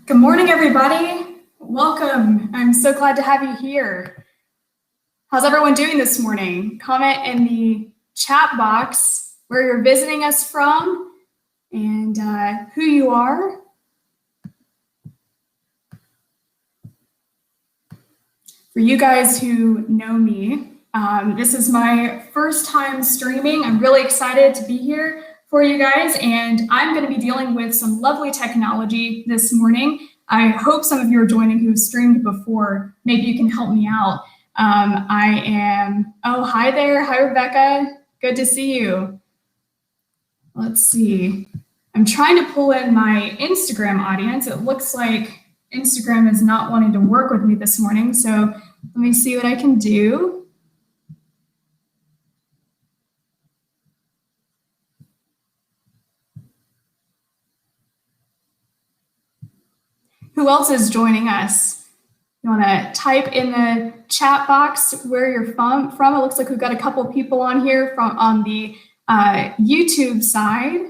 Good morning, everybody. Welcome. I'm so glad to have you here. How's everyone doing this morning? Comment in the chat box where you're visiting us from and who you are. For you guys who know me, this is my first time streaming. I'm really excited to be here for you guys, and I'm going to be dealing with some lovely technology this morning. I hope some of you are joining who've streamed before. Maybe you can help me out. Oh, hi there. Hi, Rebecca. Good to see you. Let's see. I'm trying to pull in my Instagram audience. It looks like Instagram is not wanting to work with me this morning, so let me see what I can do. Who else is joining us? You want to type in the chat box where you're from. It looks like we've got a couple people on here on the YouTube side.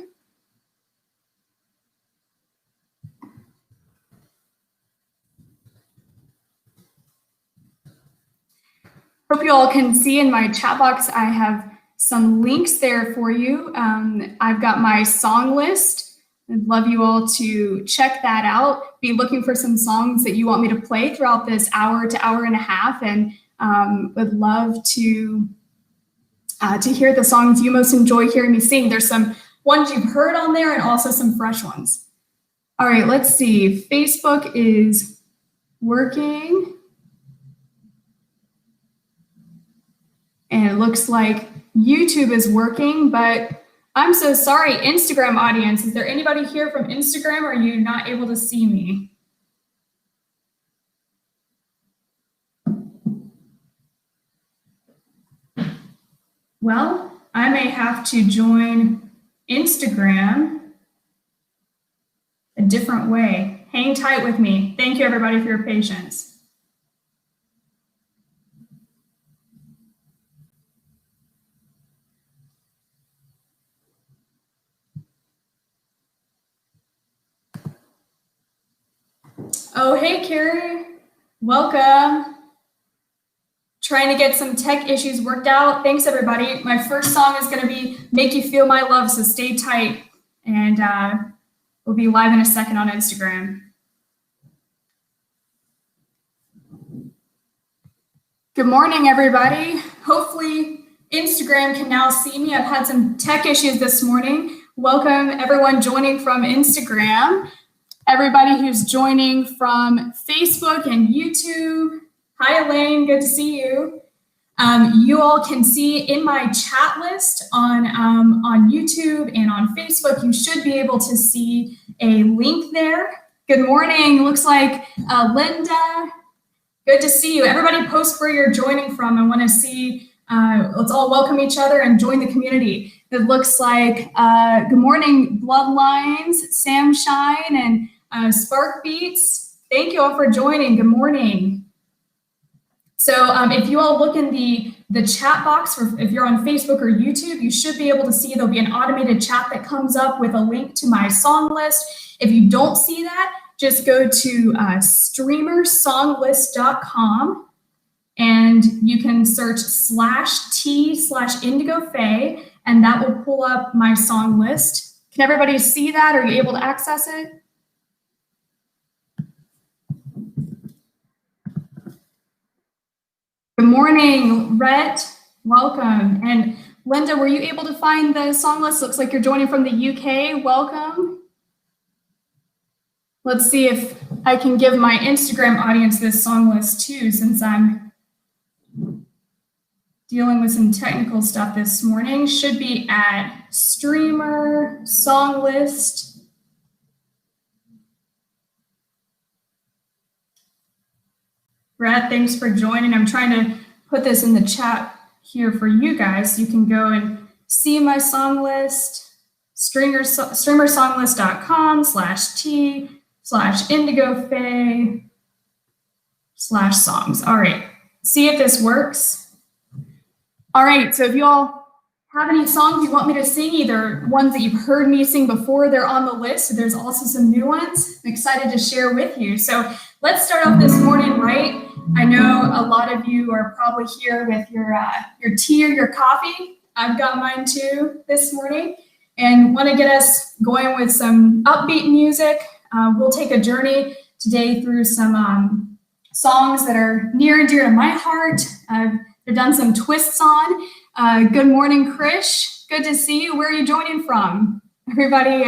Hope you all can see in my chat box, I have some links there for you. I've got my song list. I'd love you all to check that out. Be looking for some songs that you want me to play throughout this hour to hour and a half, and would love to hear the songs you most enjoy hearing me sing. There's some ones you've heard on there and also some fresh ones. All right, let's see. Facebook is working. And it looks like YouTube is working, but I'm so sorry, Instagram audience. Is there anybody here from Instagram, or are you not able to see me? Well, I may have to join Instagram a different way. Hang tight with me. Thank you, everybody, for your patience. Oh, hey, Carrie. Welcome. Trying to get some tech issues worked out. Thanks, everybody. My first song is going to be Make You Feel My Love, so stay tight. And we'll be live in a second on Instagram. Good morning, everybody. Hopefully, Instagram can now see me. I've had some tech issues this morning. Welcome, everyone joining from Instagram. Everybody who's joining from Facebook and YouTube. Hi, Elaine, good to see you. You all can see in my chat list on YouTube and on Facebook, you should be able to see a link there. Good morning, looks like Linda, good to see you. Everybody post where you're joining from. I wanna see, let's all welcome each other and join the community. It looks like, good morning, Bloodlines, Sam Shine, and Spark Beats. Thank you all for joining. Good morning. So if you all look in the chat box, or if you're on Facebook or YouTube, you should be able to see there'll be an automated chat that comes up with a link to my song list. If you don't see that, just go to streamersonglist.com and you can search /T/IndigoFaye, and that will pull up my song list. Can everybody see that? Are you able to access it? Good morning, Rhett. Welcome. And Linda, were you able to find the song list? Looks like you're joining from the UK. Welcome. Let's see if I can give my Instagram audience this song list too, since I'm dealing with some technical stuff this morning. Should be at Streamer Song List. Brad, thanks for joining. I'm trying to put this in the chat here for you guys. You can go and see my song list, streamersonglist.com/T/IndigoFaye/songs. All right, see if this works. All right, so if you all have any songs you want me to sing, either ones that you've heard me sing before, they're on the list. So there's also some new ones I'm excited to share with you. So let's start off this morning, right? I know a lot of you are probably here with your tea or your coffee. I've got mine too this morning, and want to get us going with some upbeat music. We'll take a journey today through some songs that are near and dear to my heart. I've done some twists on. Good morning, Krish. Good to see you. Where are you joining from? Everybody,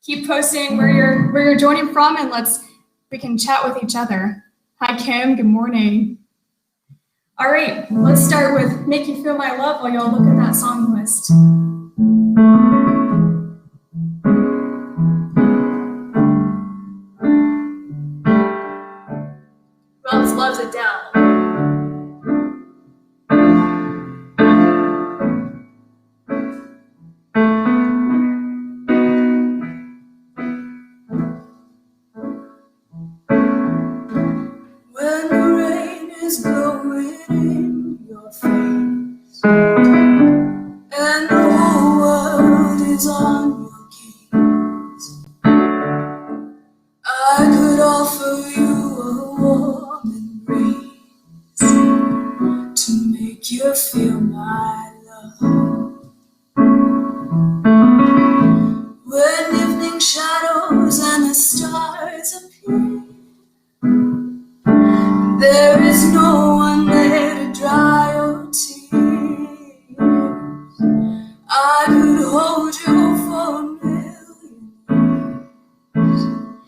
keep posting where you're joining from, and we can chat with each other. Hi, Kim. Good morning. All right, let's start with "Make You Feel My Love" while y'all look at that song list. Who else loves Adele? Feel my love. When evening shadows and the stars appear, there is no one there to dry your tears. I could hold you for a million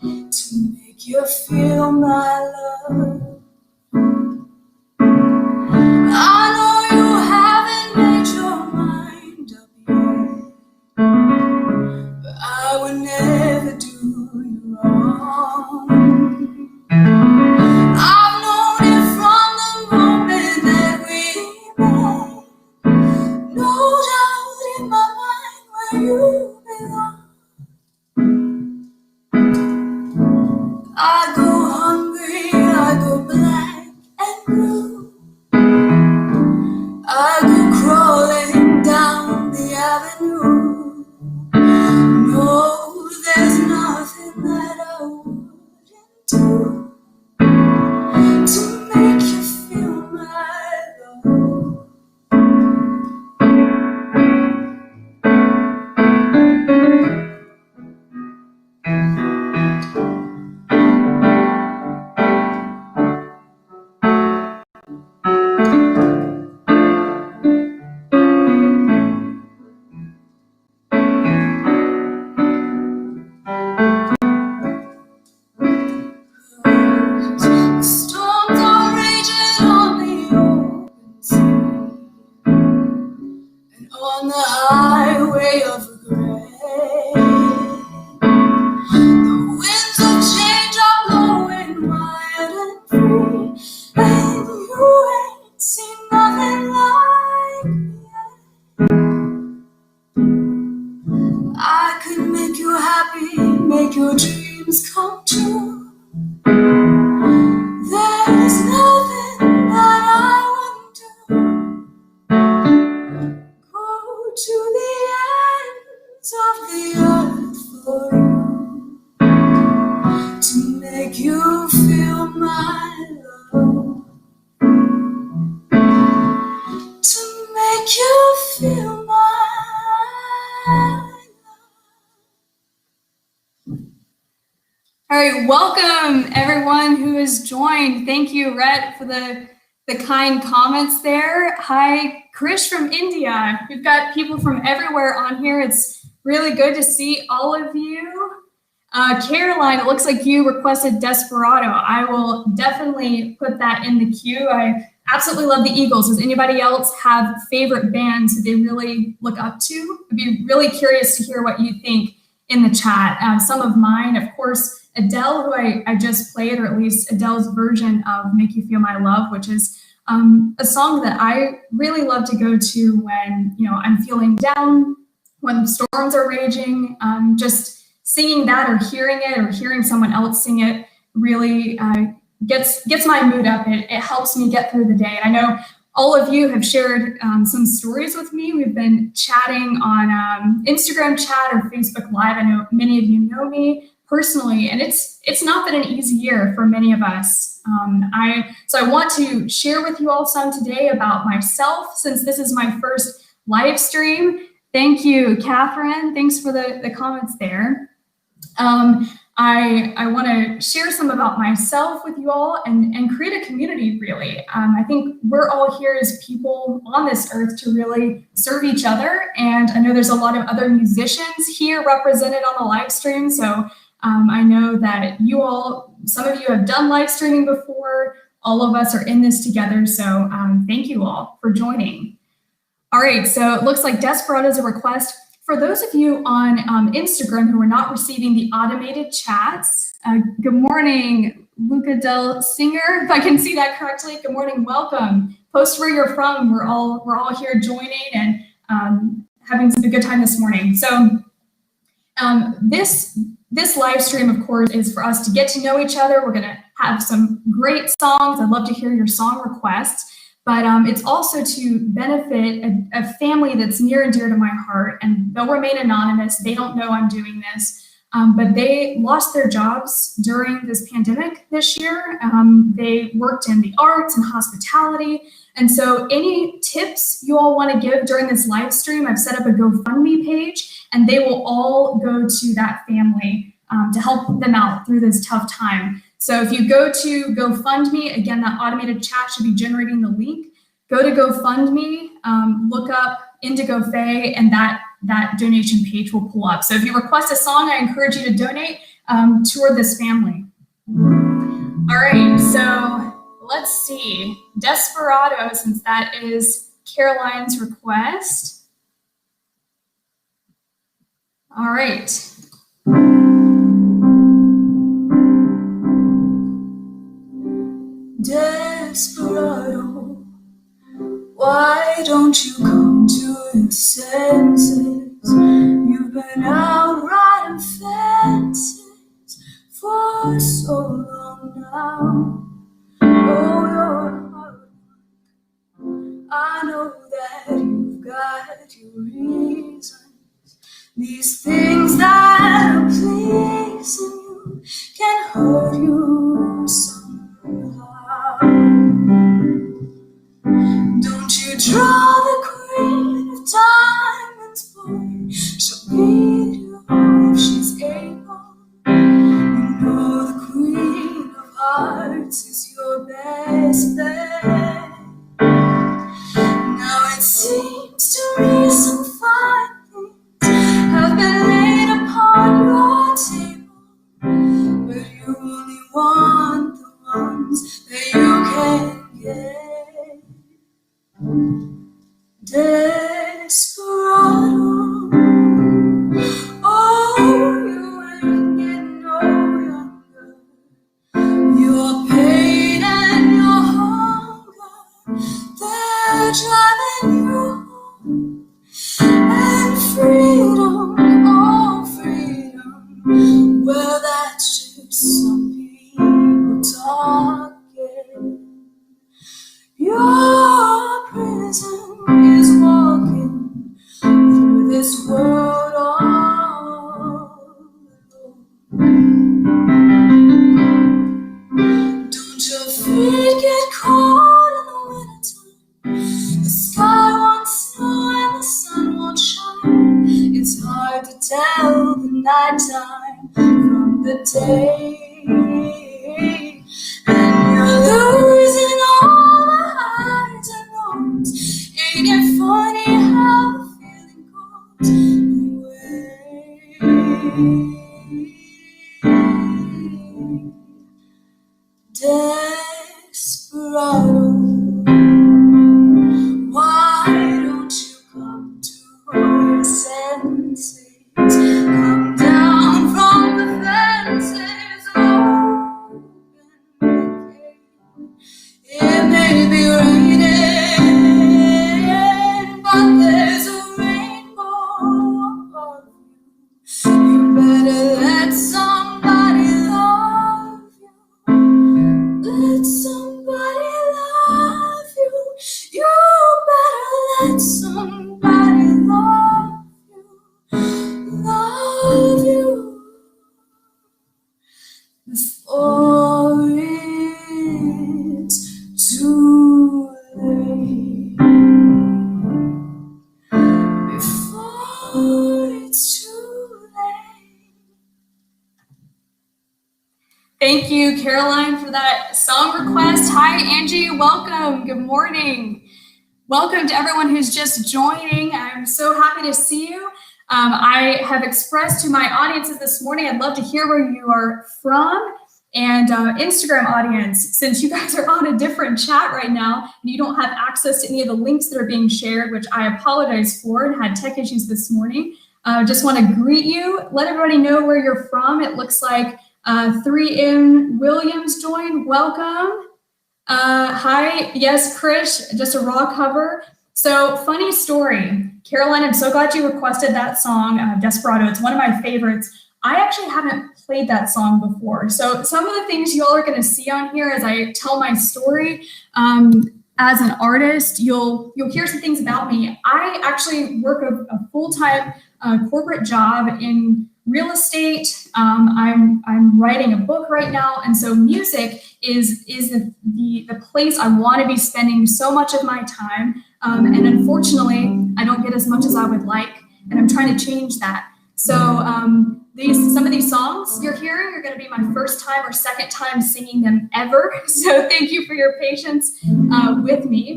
years to make you feel my love. I go hungry, I go black and blue. I go crawling down the avenue. No, there's nothing that I wouldn't do to make you feel my love. On the highway of regret, the winds of change are blowing wild and free, and you ain't seen nothing like me yet. I could make you happy, make your dreams come true. There's nothing that I wouldn't do. To the ends of the earth for you, to make you feel my love, to make you feel my love. All right, welcome everyone who has joined. Thank you, Rhett, for the kind comments there. Hi, Krish from India. We've got people from everywhere on here. It's really good to see all of you. Caroline, it looks like you requested Desperado. I will definitely put that in the queue. I absolutely love the Eagles. Does anybody else have favorite bands that they really look up to? I'd be really curious to hear what you think in the chat. Some of mine, of course, Adele, who I just played, or at least Adele's version of "Make You Feel My Love," which is a song that I really love to go to when I'm feeling down, when storms are raging. Just singing that, or hearing it, or hearing someone else sing it, really gets my mood up. It helps me get through the day. And I know all of you have shared some stories with me. We've been chatting on Instagram chat or Facebook Live. I know many of you know me personally, and it's not been an easy year for many of us. So I want to share with you all some today about myself, since this is my first live stream. Thank you, Catherine. Thanks for the comments there. I want to share some about myself with you all and create a community, really. I think we're all here as people on this earth to really serve each other. And I know there's a lot of other musicians here represented on the live stream. So I know that some of you have done live streaming before. All of us are in this together. So thank you all for joining. All right, so it looks like Desperado is a request. For those of you on Instagram who are not receiving the automated chats, good morning, Luca Del Singer, if I can see that correctly. Good morning, welcome. Post where you're from. We're all here joining and having a good time this morning. So this live stream, of course, is for us to get to know each other. We're gonna have some great songs. I'd love to hear your song requests. But it's also to benefit a family that's near and dear to my heart, and they'll remain anonymous. They don't know I'm doing this, but they lost their jobs during this pandemic this year. They worked in the arts and hospitality. And so any tips you all want to give during this live stream, I've set up a GoFundMe page, and they will all go to that family to help them out through this tough time. So if you go to GoFundMe, again, that automated chat should be generating the link. Go to GoFundMe, look up Indigo Faye, and that donation page will pull up. So if you request a song, I encourage you to donate toward this family. All right, so let's see. Desperado, since that is Caroline's request. All right. Desperado, why don't you come to your senses? You've been out riding fences for so long now. Oh, you're hard. I know that you've got your reasons. These things that are pleasing you can hurt you somehow. Don't you draw the queen of diamonds, boy. She'll beat you if she's able. You know the queen of hearts is your best bet. Now it seems to me some fine things have been laid upon your table, but you only want the ones that you can get. Desperado, oh, you ain't getting no younger. Your pain and your hunger, they're driving you home. And freedom, oh freedom, well that's just some people talking. Your prison is walking through this world all alone. Don't your feet get cold in the wintertime? The sky won't snow and the sun won't shine. It's hard to tell the nighttime from the day. And you're losing all the highs and lows. Ain't it funny how the feeling goes away? Desperado, why don't you come to your senses? Come down from the fences, open the gate. It may be raining, but there's a rainbow above you. You better let somebody love you. Let somebody love you. You before it's too late. Before it's too late. Thank you, Caroline, for that song request. Hi, Angie. Welcome. Good morning. Welcome to everyone who's just joining. I'm so happy to see you. I have expressed to my audiences this morning, I'd love to hear where you are from. And Instagram audience, since you guys are on a different chat right now, and you don't have access to any of the links that are being shared, which I apologize for and had tech issues this morning. Just want to greet you, let everybody know where you're from. It looks like 3M Williams joined. Welcome. Hi, yes, Krish, just a raw cover. So funny story, Caroline, I'm so glad you requested that song, Desperado. It's one of my favorites. I actually haven't played that song before. So some of the things y'all are gonna see on here as I tell my story, as an artist, you'll hear some things about me. I actually work a full-time corporate job in real estate. I'm writing a book right now, and so music is the place I want to be spending so much of my time. And unfortunately, I don't get as much as I would like, and I'm trying to change that. So some of these songs you're hearing are going to be my first time or second time singing them ever. So thank you for your patience with me.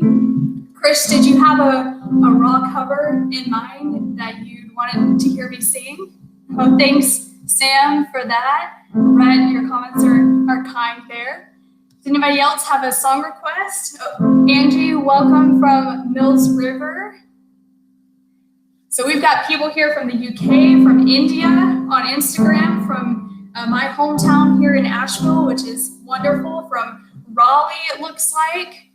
Krish, did you have a raw cover in mind that you wanted to hear me sing? Oh, thanks, Sam, for that. Red, your comments are kind there. Does anybody else have a song request? Oh, Angie, welcome from Mills River. So we've got people here from the UK, from India on Instagram, from my hometown here in Asheville, which is wonderful, from Raleigh, it looks like.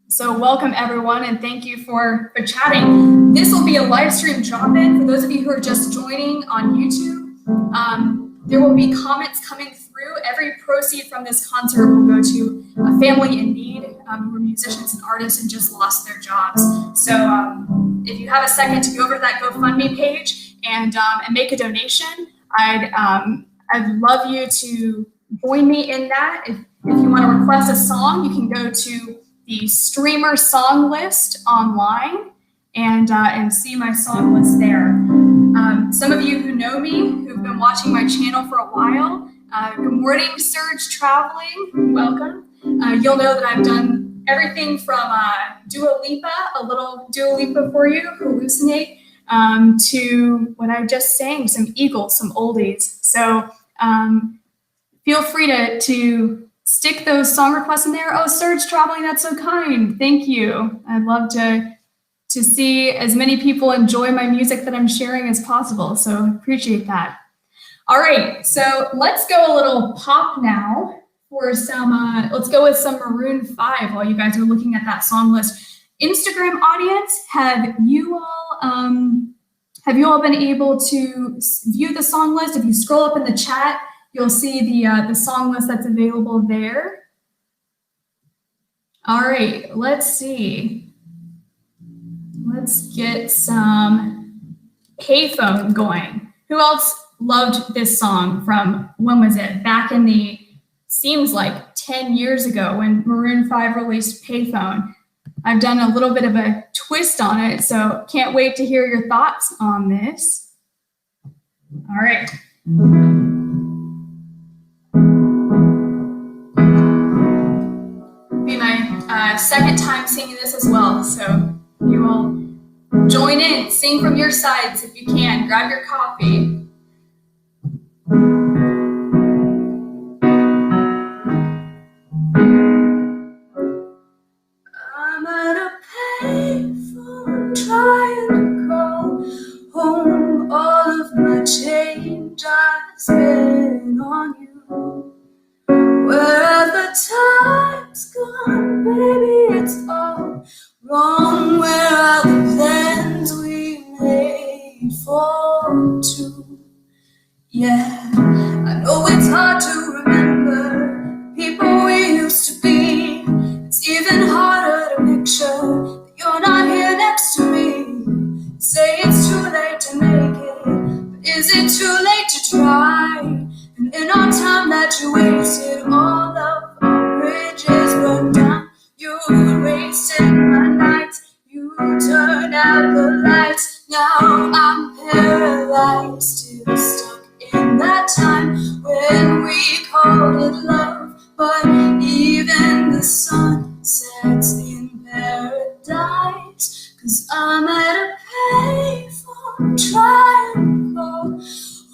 So welcome everyone, and thank you for chatting. This will be a live stream drop-in for those of you who are just joining on YouTube. There will be comments coming through. Every proceed from this concert will go to a family in need who are musicians and artists and just lost their jobs. So if you have a second to go over to that GoFundMe page and make a donation, I'd love you to join me in that. If you want to request a song, you can go to the streamer song list online and see my song list there. Some of you who know me, who've been watching my channel for a while, good morning, Surge Traveling, welcome. You'll know that I've done everything from Dua Lipa, a little Dua Lipa for you, Hallucinate, to what I just sang, some Eagles, some oldies. So feel free to stick those song requests in there. Oh, Surge Traveling, that's so kind. Thank you. I'd love to see as many people enjoy my music that I'm sharing as possible. So appreciate that. All right, so let's go a little pop now for some, let's go with some Maroon 5 while you guys are looking at that song list. Instagram audience, have you all been able to view the song list? If you scroll up in the chat, you'll see the song list that's available there. All right, let's see. Let's get some Payphone going. Who else loved this song from, when was it? Back in the, seems like 10 years ago when Maroon 5 released Payphone. I've done a little bit of a twist on it, so can't wait to hear your thoughts on this. All right. Be my second time singing this as well, so you all join in, sing from your sides if you can. Grab your coffee. I'm at a payphone trying to call home all of my change I spent on you. Where have the time's gone, baby, it's all wrong. Where are the plans we made for two? Yeah, I know it's hard to remember people we used to be. It's even harder to picture that you're not here next to me. Say it's too late to make it, but is it too late to try? And in our time that you paralyzed, still stuck in that time when we called it love. But even the sun sets in paradise, 'cause I'm at a payphone trying to call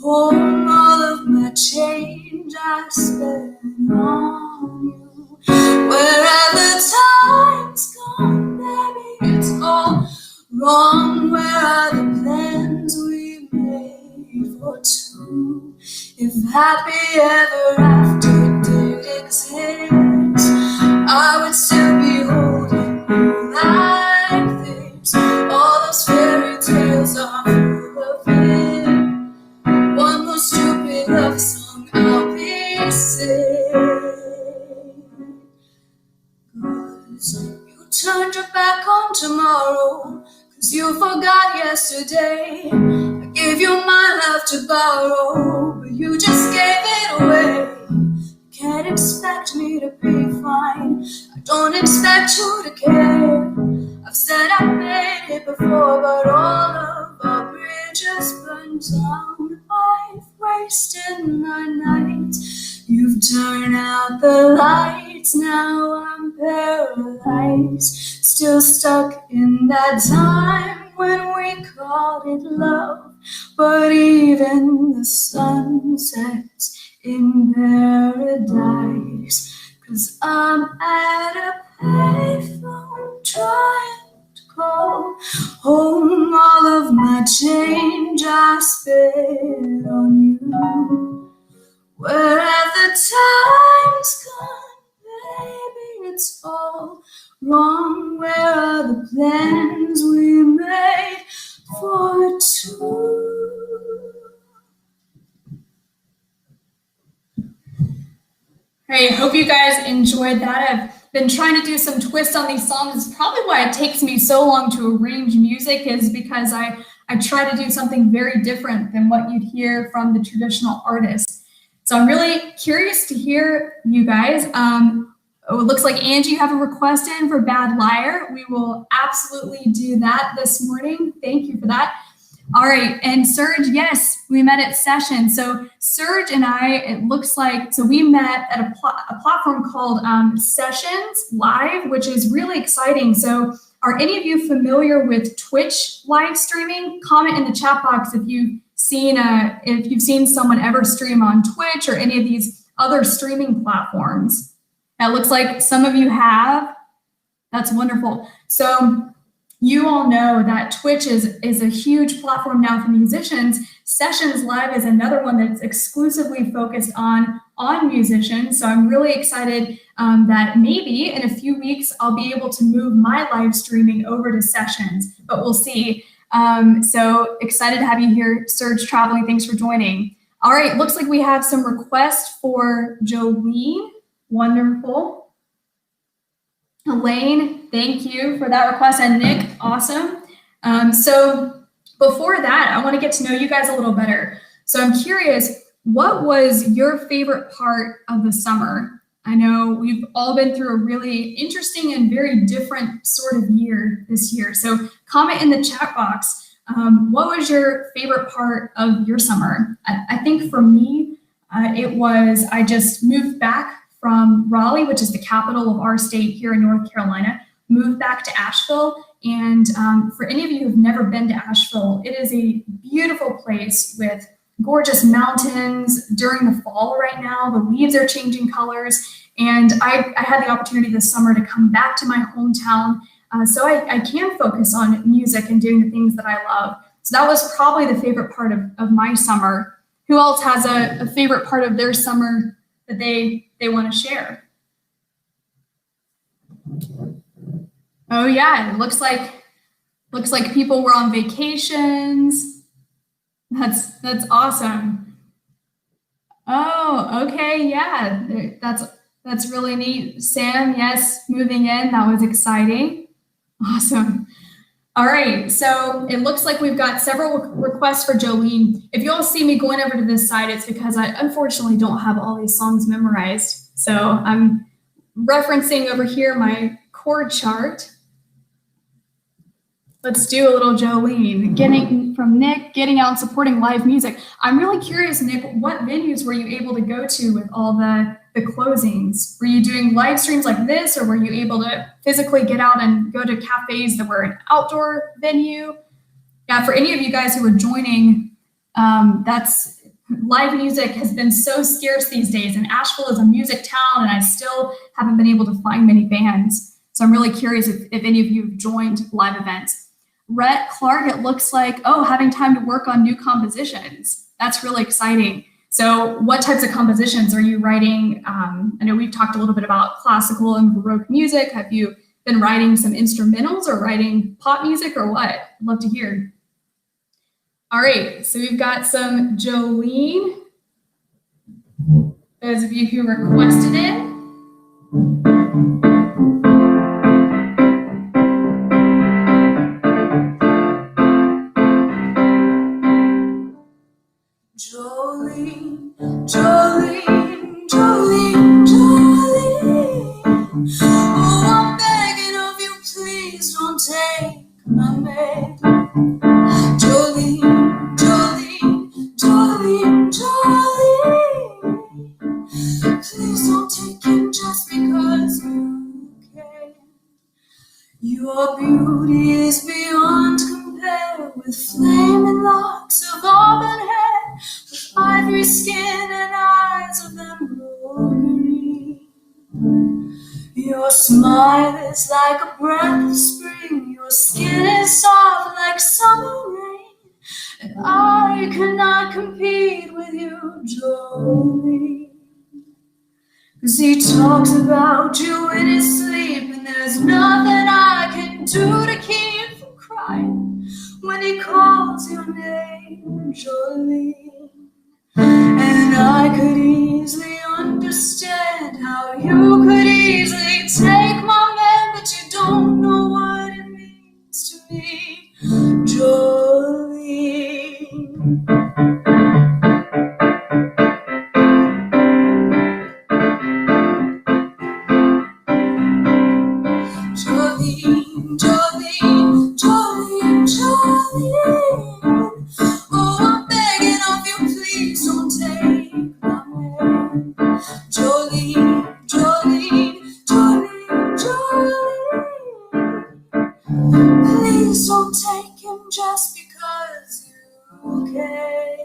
home all of my change I spent on you. Where have the times gone, baby? It's all wrong. Where are the plans we made for two? If happy ever after did exist, I would still be holding you like this. All those fairy tales are full of it. One more stupid love song, I'll be sick. 'Cause you turned your back on tomorrow, 'cause you forgot yesterday. I gave you my love to borrow, but you just gave it away. You can't expect me to be fine, I don't expect you to care. I've said I made it before, but all of our bridges burned down. I've wasted my nights, you've turned out the lights. Now I'm paralyzed, still stuck in that time when we called it love. But even the sun sets in paradise, 'cause I'm at a payphone trying to call home all of my change I spent on you. Where have the times gone, baby? It's all wrong. Where are the plans we made for two? Hey, hope you guys enjoyed that. I've been trying to do some twists on these songs. It's probably why it takes me so long to arrange music, is because I try to do something very different than what you'd hear from the traditional artists. So I'm really curious to hear you guys. It looks like Angie, you have a request in for Bad Liar. We will absolutely do that this morning. Thank you for that. All right, and Serge, yes, we met at Session. So Serge and I, it looks like, so we met at a platform called Sessions Live, which is really exciting. So are any of you familiar with Twitch live streaming? Comment in the chat box if you've seen someone ever stream on Twitch or any of these other streaming platforms. It looks like some of you have. That's wonderful. So you all know that Twitch is a huge platform now for musicians. Sessions Live is another one that's exclusively focused on musicians. So I'm really excited that maybe in a few weeks I'll be able to move my live streaming over to Sessions, but we'll see. So excited to have you here, Serge Traveling. Thanks for joining. All right, looks like we have some requests for Jolene. Wonderful. Elaine, thank you for that request. And Nick, awesome. So before that, I want to get to know you guys a little better. So I'm curious, what was your favorite part of the summer? I know we've all been through a really interesting and very different sort of year this year. So comment in the chat box, what was your favorite part of your summer? I think for me, I just moved back from Raleigh, which is the capital of our state here in North Carolina, moved back to Asheville. And for any of you who've never been to Asheville, it is a beautiful place with gorgeous mountains during the fall right now. The leaves are changing colors. And I had the opportunity this summer to come back to my hometown so I can focus on music and doing the things that I love. So that was probably the favorite part of my summer. Who else has a favorite part of their summer that they want to share? Oh yeah, it looks like people were on vacations. That's awesome. Oh, okay, yeah, that's really neat. Sam, yes, moving in, that was exciting. Awesome. All right, so it looks like we've got several requests for Jolene. If you all see me going over to this side, it's because I unfortunately don't have all these songs memorized. So I'm referencing over here my chord chart. Let's do a little Jolene. Getting out and supporting live music. I'm really curious, Nick, what venues were you able to go to with all the closings? Were you doing live streams like this, or were you able to physically get out and go to cafes that were an outdoor venue? Yeah, for any of you guys who are joining, that's live music has been so scarce these days, and Asheville is a music town, and I still haven't been able to find many bands. So I'm really curious if any of you have joined live events. Rhett Clark, it looks like, having time to work on new compositions. That's really exciting. So what types of compositions are you writing? I know we've talked a little bit about classical and Baroque music. Have you been writing some instrumentals or writing pop music or what? I'd love to hear. All right, so we've got some Jolene. Those of you who requested it. Jolene, Jolene, Jolene, Jolene. Oh, I'm begging of you, please don't take my man. Jolene, Jolene, Jolene, Jolene. Please don't take him just because you can. Your beauty is beyond compare, with flaming locks of auburn hair, with ivory skin and eyes of emerald green. Your smile is like a breath of spring, your skin is soft like summer rain, and I cannot compete with you, Jolene. 'Cause he talks about you in his sleep, and there's nothing I can do to keep from crying when he calls your name, Jolene. And I could easily understand how you could easily take my man, but you don't know what it means to me, Jolene. Jolene, Jolene, Jolene, Jolene. Oh, I'm begging of you, please don't take my man. Jolene, Jolene, Jolene, Jolene. Please don't take him just because you can.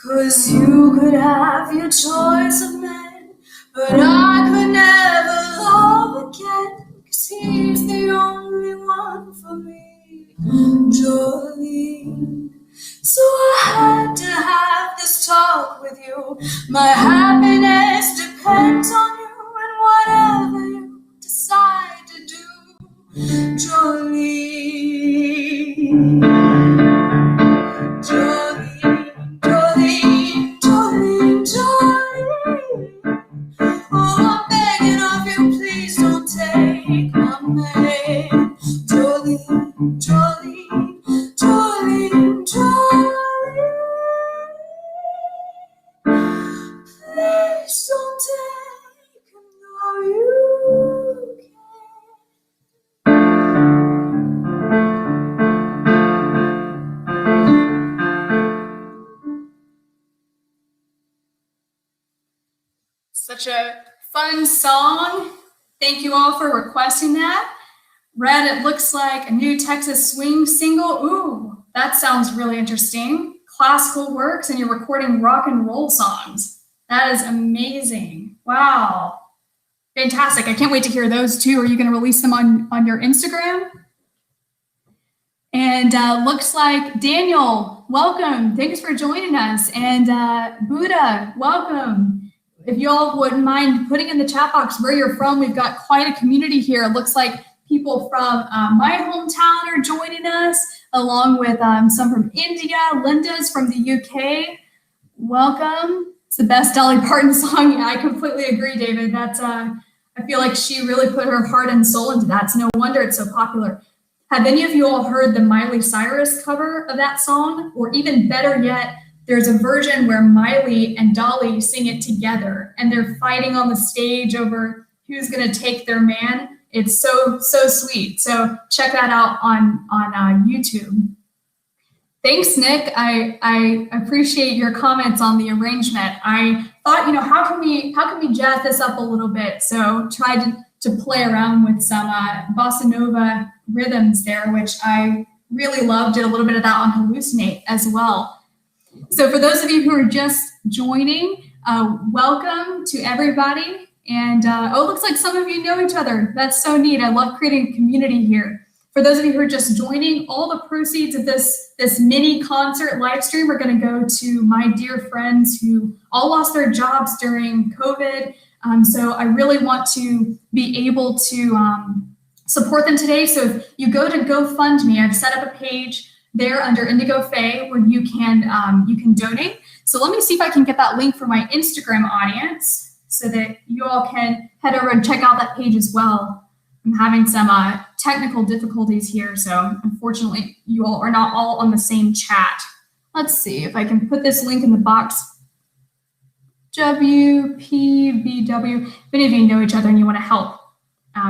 'Cause you could have your choice of men, but I could never love again. 'Cause he's the only one for me, Jolene. So I had to have this talk with you. My happiness depends on you, and whatever you decide to do, Jolene. Jolene, Jolene, Jolene, Jolene. Oh, I'm begging of you, please don't take my man. Jolene, Jolene, Jolene, Jolene. Please don't take him, though you can. Such a fun song. Thank you all for requesting that. Red, it looks like a new Texas swing single. Ooh, that sounds really interesting. Classical works, and you're recording rock and roll songs. That is amazing. Wow. Fantastic. I can't wait to hear those too. Are you going to release them on your Instagram? And looks like Daniel, welcome. Thanks for joining us. And Buddha, welcome. If you all wouldn't mind putting in the chat box where you're from, we've got quite a community here. It looks like people from my hometown are joining us, along with some from India. Linda's from the UK. Welcome. It's the best Dolly Parton song. Yeah, I completely agree, David. That's I feel like she really put her heart and soul into that. It's no wonder it's so popular. Have any of you all heard the Miley Cyrus cover of that song? Or even better yet, there's a version where Miley and Dolly sing it together, and they're fighting on the stage over who's going to take their man. It's so sweet. So check that out on YouTube. Thanks, Nick. I appreciate your comments on the arrangement. I thought, how can we jazz this up a little bit? So tried to play around with some bossa nova rhythms there, which I really loved. Did a little bit of that on Hallucinate as well. So for those of you who are just joining, welcome to everybody. And it looks like some of you know each other. That's so neat. I love creating a community here. For those of you who are just joining, all the proceeds of this mini concert live stream are going to go to my dear friends who all lost their jobs during COVID. So I really want to be able to support them today. So if you go to GoFundMe, I've set up a page there under Indigo Faye where you can donate. So let me see if I can get that link for my Instagram audience so that you all can head over and check out that page as well. I'm having some technical difficulties here, so unfortunately you all are not all on the same chat. Let's see if I can put this link in the box. WPBW. If any of you know each other and you want to help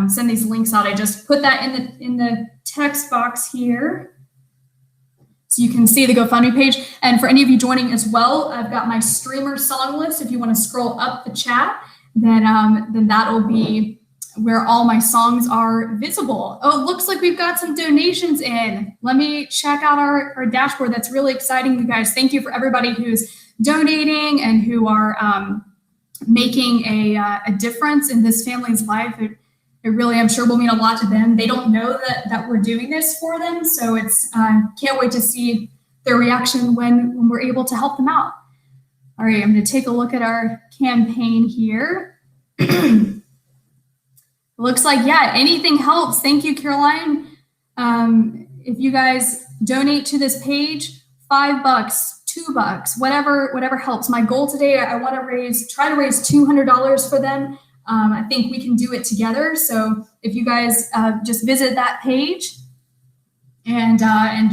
send these links out, I just put that in the text box here, so you can see the GoFundMe page. And for any of you joining as well, I've got my streamer song list. If you want to scroll up the chat, then that'll be where all my songs are visible. Oh, it looks like we've got some donations in. Let me check out our dashboard. That's really exciting, you guys. Thank you for everybody who's donating and who are making a difference in this family's life. It really, I'm sure, will mean a lot to them. They don't know that we're doing this for them, so it's can't wait to see their reaction when we're able to help them out. All right, I'm going to take a look at our campaign here. Looks like, yeah, anything helps. Thank you, Caroline. If you guys donate to this page, $5, $2, whatever helps. My goal today, I want to try to raise $200 for them. I think we can do it together. So if you guys just visit that page and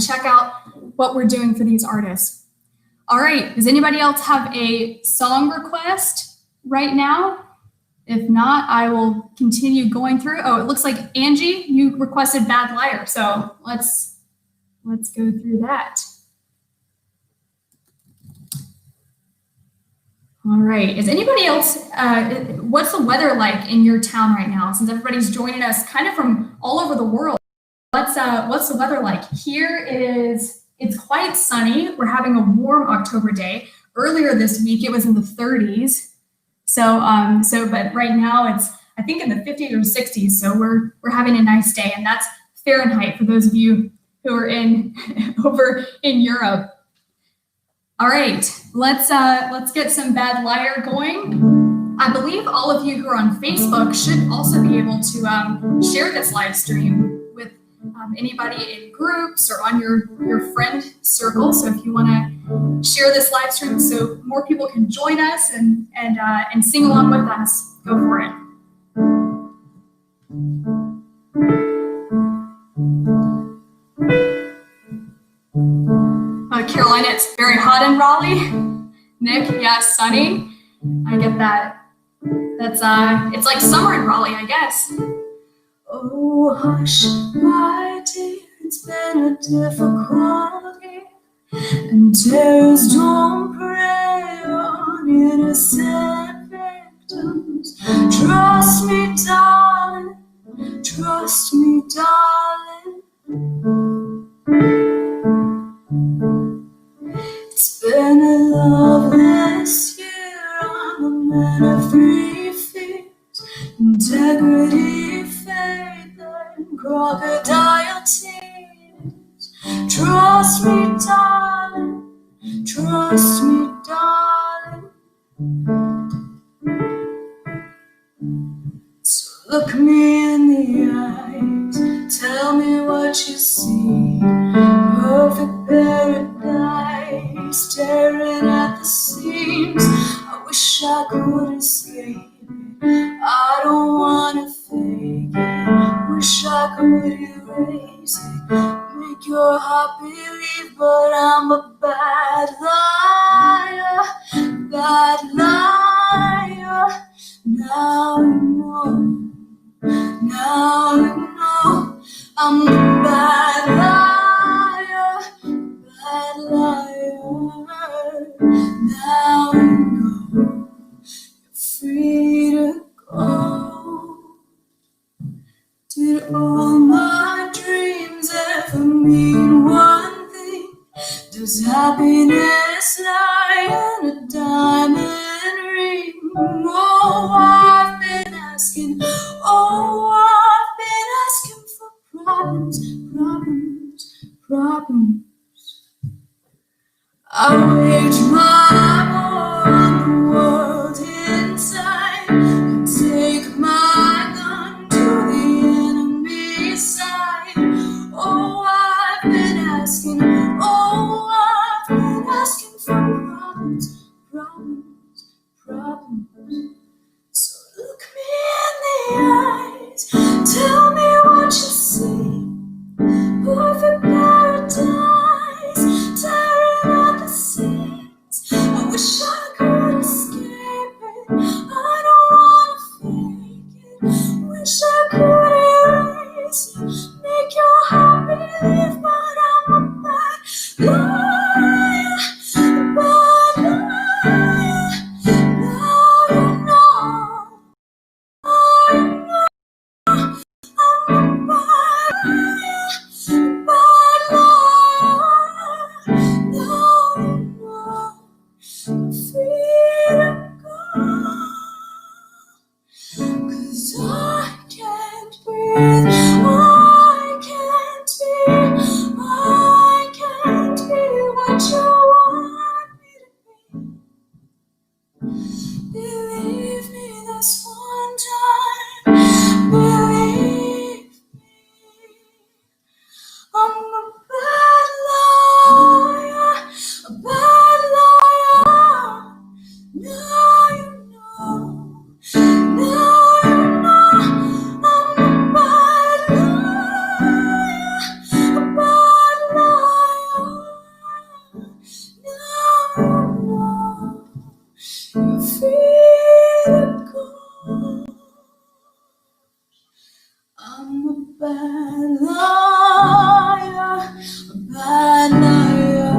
check out what we're doing for these artists. All right, does anybody else have a song request right now? If not, I will continue going through. Oh, it looks like Angie, you requested Bad Liar. So let's go through that. All right, is anybody else, what's the weather like in your town right now? Since everybody's joining us kind of from all over the world, what's the weather like? Here it's quite sunny. We're having a warm October day. Earlier this week, it was in the 30s. But right now it's, I think, in the 50s or 60s. So we're having a nice day, and that's Fahrenheit for those of you who are over in Europe. All right, let's get some Bad Liar going. I believe all of you who are on Facebook should also be able to share this live stream with anybody in groups or on your friend circle. So if you want to share this live stream so more people can join us and sing along with us, go for it. Carolina, it's very hot in Raleigh. Nick, yeah, sunny. I get that. That's it's like summer in Raleigh, I guess. Oh, hush, my dear, it's been a difficult year, and terrors don't prey on innocent victims. Trust me, darling, trust me, darling. It's been a loveless year. I'm a man of three feet: integrity, faith, and crocodile tears. Trust me, darling, trust me, darling. So look me in the eyes, tell me what you see. Perfect paradise, staring at the seams. I wish I could escape it, I don't wanna fake it. Wish I could erase it, make your heart believe, but I'm a bad liar, bad liar. Now you know, now I'm a bad liar, bad liar. Now you know you're free to go. Did all my dreams ever mean one thing? Does happiness lie in a diamond ring? Oh, I've been asking. Oh, I've been asking for problems, problems, problems. I wage my war on the world inside. Take my gun to the enemy's side. Oh, I've been asking. Oh, I've been asking for problems, problems, problems. So look me in the eyes. Tell me what you see. Perfect paradise, tearing at the seams. I wish I could escape it. I don't wanna fake it. Wish I could erase it. Make your heart believe, but I'm a bad liar, bad liar. Now you know. Now you know I'm a bad liar, bad liar. Now you know I'm free to go. 'Cause I can't breathe, I can't be what you want me to be. Believe me this one time, believe me. I'm a bad liar, a bad liar. Now you know, now you know. I'm a bad liar, a bad liar. Now you know you're free to go. I'm a bad liar, a bad liar.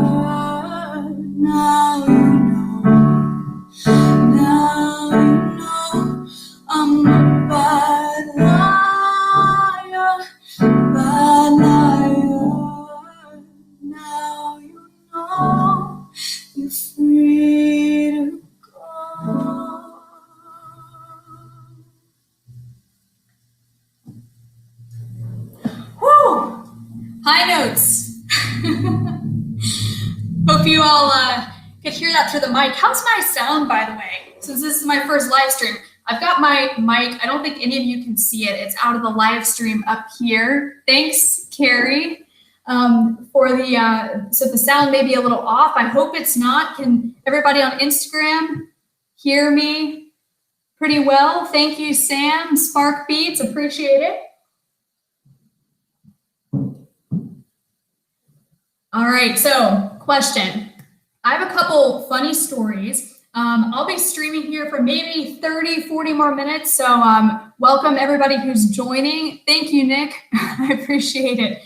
Now you know, now you know. I'm a bad liar, bad liar. Now you know you're free to go. Woo! High notes. Hope you all could hear that through the mic. How's my sound, by the way? Since this is my first live stream, I've got my mic. I don't think any of you can see it. It's out of the live stream up here. Thanks, Carrie, for the, so the sound may be a little off. I hope it's not. Can everybody on Instagram hear me pretty well? Thank you, Sam, Spark Beats, appreciate it. All right, so question. I have a couple funny stories. I'll be streaming here for maybe 30, 40 more minutes. So welcome everybody who's joining. Thank you, Nick. I appreciate it.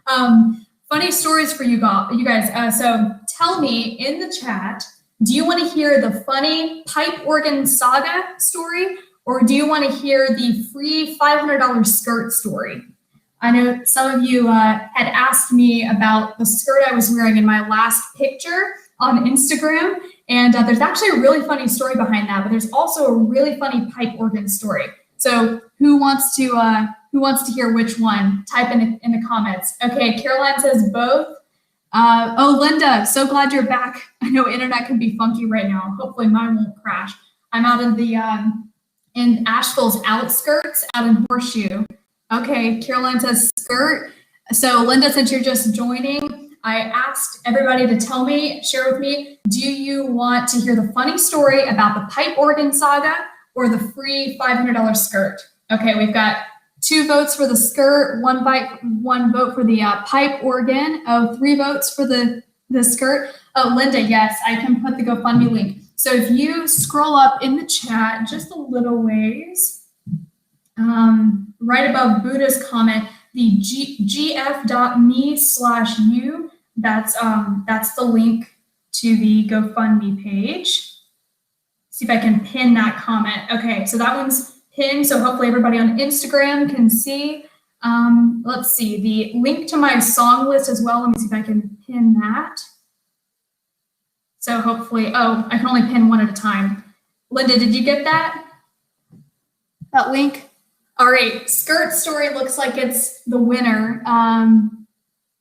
Funny stories for you guys. So tell me in the chat, do you want to hear the funny pipe organ saga story, or do you want to hear the free $500 skirt story? I know some of you had asked me about the skirt I was wearing in my last picture on Instagram, and there's actually a really funny story behind that, but there's also a really funny pipe organ story. So who wants to hear which one? Type in the comments. Okay, Caroline says both. Oh, Linda, so glad you're back. I know internet can be funky right now. Hopefully mine won't crash. I'm out in the in Asheville's outskirts, out in Horseshoe. Okay, Caroline says skirt. So Linda, since you're just joining, I asked everybody to tell me, share with me, do you want to hear the funny story about the pipe organ saga or the free $500 skirt? Okay, we've got 2 votes for the skirt, 1 vote for the pipe organ, 3 votes for the skirt. Oh, Linda, yes, I can put the GoFundMe link. So if you scroll up in the chat just a little ways, right above Buddha's comment, the gf.me/u. That's the link to the GoFundMe page. See if I can pin that comment. Okay, so that one's pinned, so hopefully everybody on Instagram can see. Let's see, the link to my song list as well. Let me see if I can pin that. So hopefully, oh, I can only pin one at a time. Linda, did you get that? That link? All right, skirt story looks like it's the winner.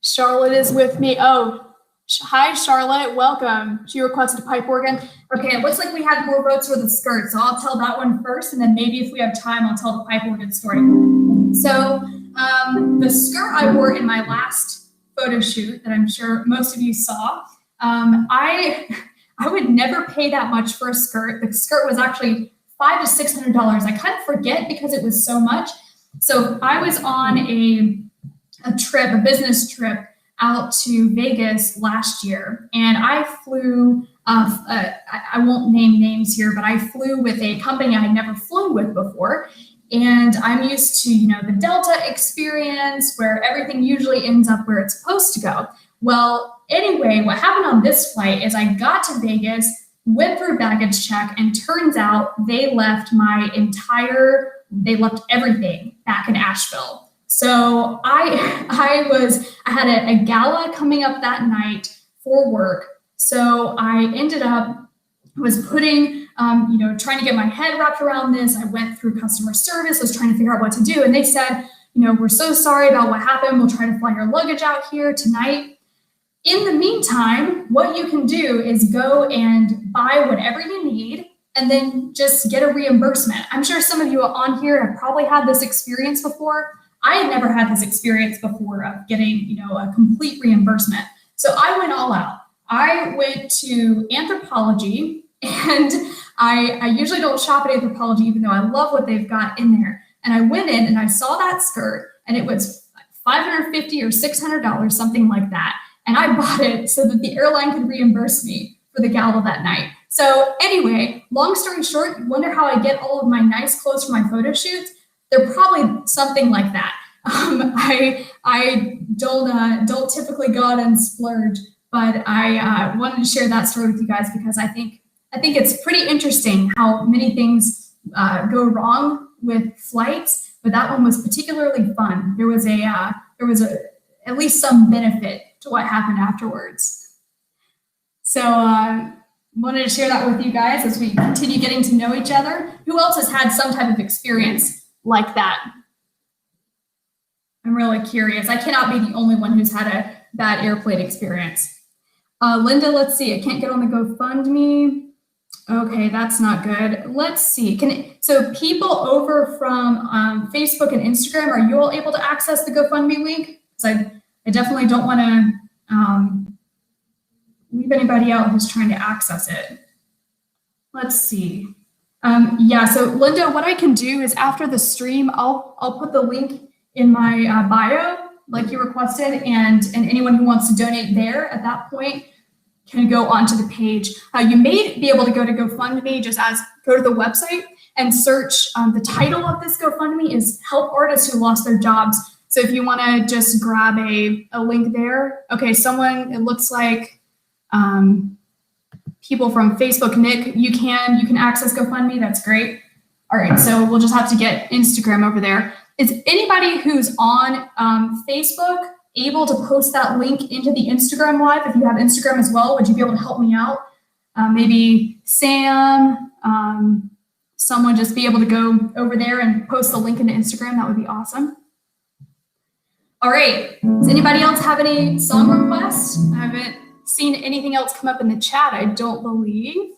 Charlotte is with me. Oh, hi, Charlotte, welcome. She requested a pipe organ. Okay, it looks like we had more votes for the skirt, so I'll tell that one first, and then maybe if we have time, I'll tell the pipe organ story. So the skirt I wore in my last photo shoot that I'm sure most of you saw, I would never pay that much for a skirt. The skirt was actually $500 to $600. I kind of forget because it was so much. So I was on a trip, a business trip out to Vegas last year, and I flew, I won't name names here, but I flew with a company I had never flown with before. And I'm used to, the Delta experience where everything usually ends up where it's supposed to go. Well, anyway, what happened on this flight is I got to Vegas, went through baggage check, and turns out they left everything back in Asheville. So I had a gala coming up that night for work. So I ended up putting, trying to get my head wrapped around this. I went through customer service, was trying to figure out what to do. And they said, we're so sorry about what happened. We'll try to fly your luggage out here tonight. In the meantime, what you can do is go and buy whatever you need and then just get a reimbursement. I'm sure some of you on here have probably had this experience before. I had never had this experience before of getting, a complete reimbursement. So I went all out. I went to Anthropologie, and I usually don't shop at Anthropologie, even though I love what they've got in there. And I went in and I saw that skirt, and it was $550 or $600, something like that. And I bought it so that the airline could reimburse me for the gala that night. So anyway, long story short, you wonder how I get all of my nice clothes for my photo shoots? They're probably something like that. I don't typically go out and splurge, but I wanted to share that story with you guys because I think it's pretty interesting how many things go wrong with flights, but that one was particularly fun. There was at least some benefit to what happened afterwards. So wanted to share that with you guys as we continue getting to know each other. Who else has had some type of experience like that? I'm really curious. I cannot be the only one who's had a bad airplane experience. Linda, let's see. I can't get on the GoFundMe. Okay, that's not good. Let's see. So people over from Facebook and Instagram, are you all able to access the GoFundMe link? Because I definitely don't want to leave anybody out who's trying to access it. Let's see. Yeah, so Linda, what I can do is after the stream, I'll put the link in my bio, like you requested, and anyone who wants to donate there at that point can go onto the page. You may be able to go to GoFundMe, go to the website and search. The title of this GoFundMe is Help Artists Who Lost Their Jobs. So if you want to just grab a link there. Okay, it looks like people from Facebook, Nick, you can access GoFundMe. That's great. All right, so we'll just have to get Instagram over there. Is anybody who's on Facebook able to post that link into the Instagram live? If you have Instagram as well, would you be able to help me out? Maybe Sam, someone just be able to go over there and post the link into Instagram. That would be awesome. All right, does anybody else have any song requests? I haven't seen anything else come up in the chat, I don't believe.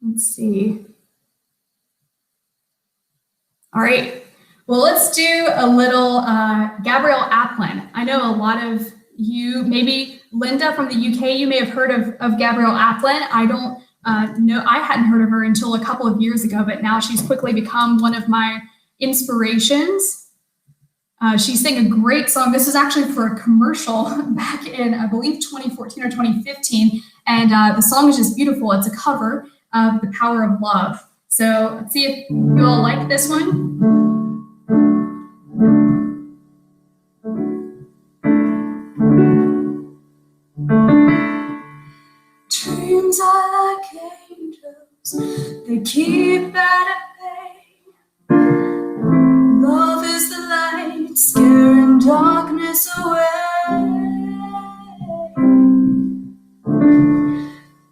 Let's see. All right, well, let's do a little Gabrielle Aplin. I know a lot of you, maybe Linda from the UK, you may have heard of Gabrielle Aplin. I don't know, I hadn't heard of her until a couple of years ago, but now she's quickly become one of my inspirations. She sang a great song. This was actually for a commercial back in, I believe, 2014 or 2015. And the song is just beautiful. It's a cover of The Power of Love. So let's see if you all like this one. they keep at bay. Love is the light, scaring darkness away.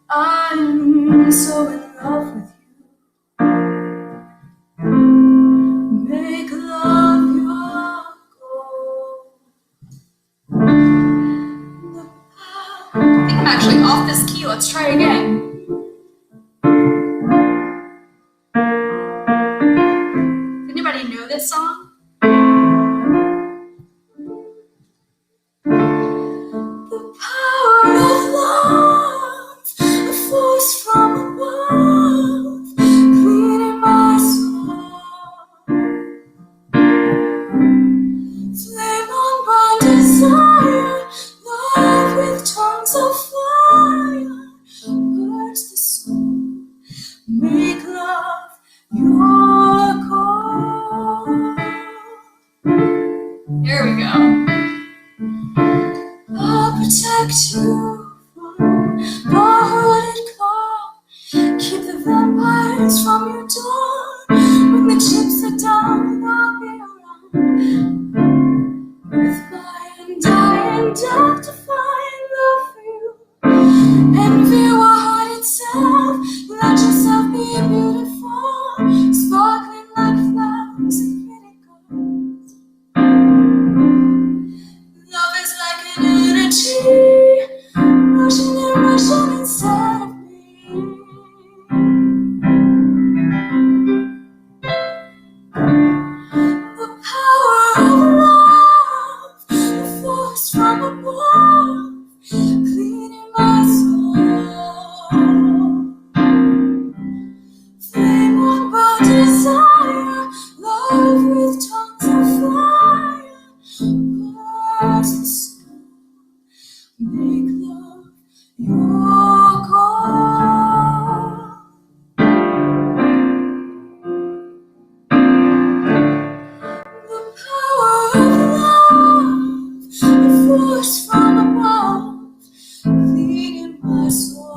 I'm so in love with you. Make love your goal. I think I'm actually off this key. Let's try again. Does anybody know this song? The power of love, a force from above, cleaning my soul. Flame on by desire, love with tongues of fire, burns the soul. Make love your call. There we go. I'll protect you from my hooded claw. Keep the vampires from your door. When the chips are down, I'll be around. With my undying death to find love for you. Envy will hide itself. Let yourself be beautiful. Sparkling like flowers and pretty gold. Love is like an energy, rushing and rushing inside of me. The power of love, the force from above, cleaning my soul. Flame on by desire, love with tongues of fire, burns the soul. Make love your call. The power of love, the force from above, cleaning my soul.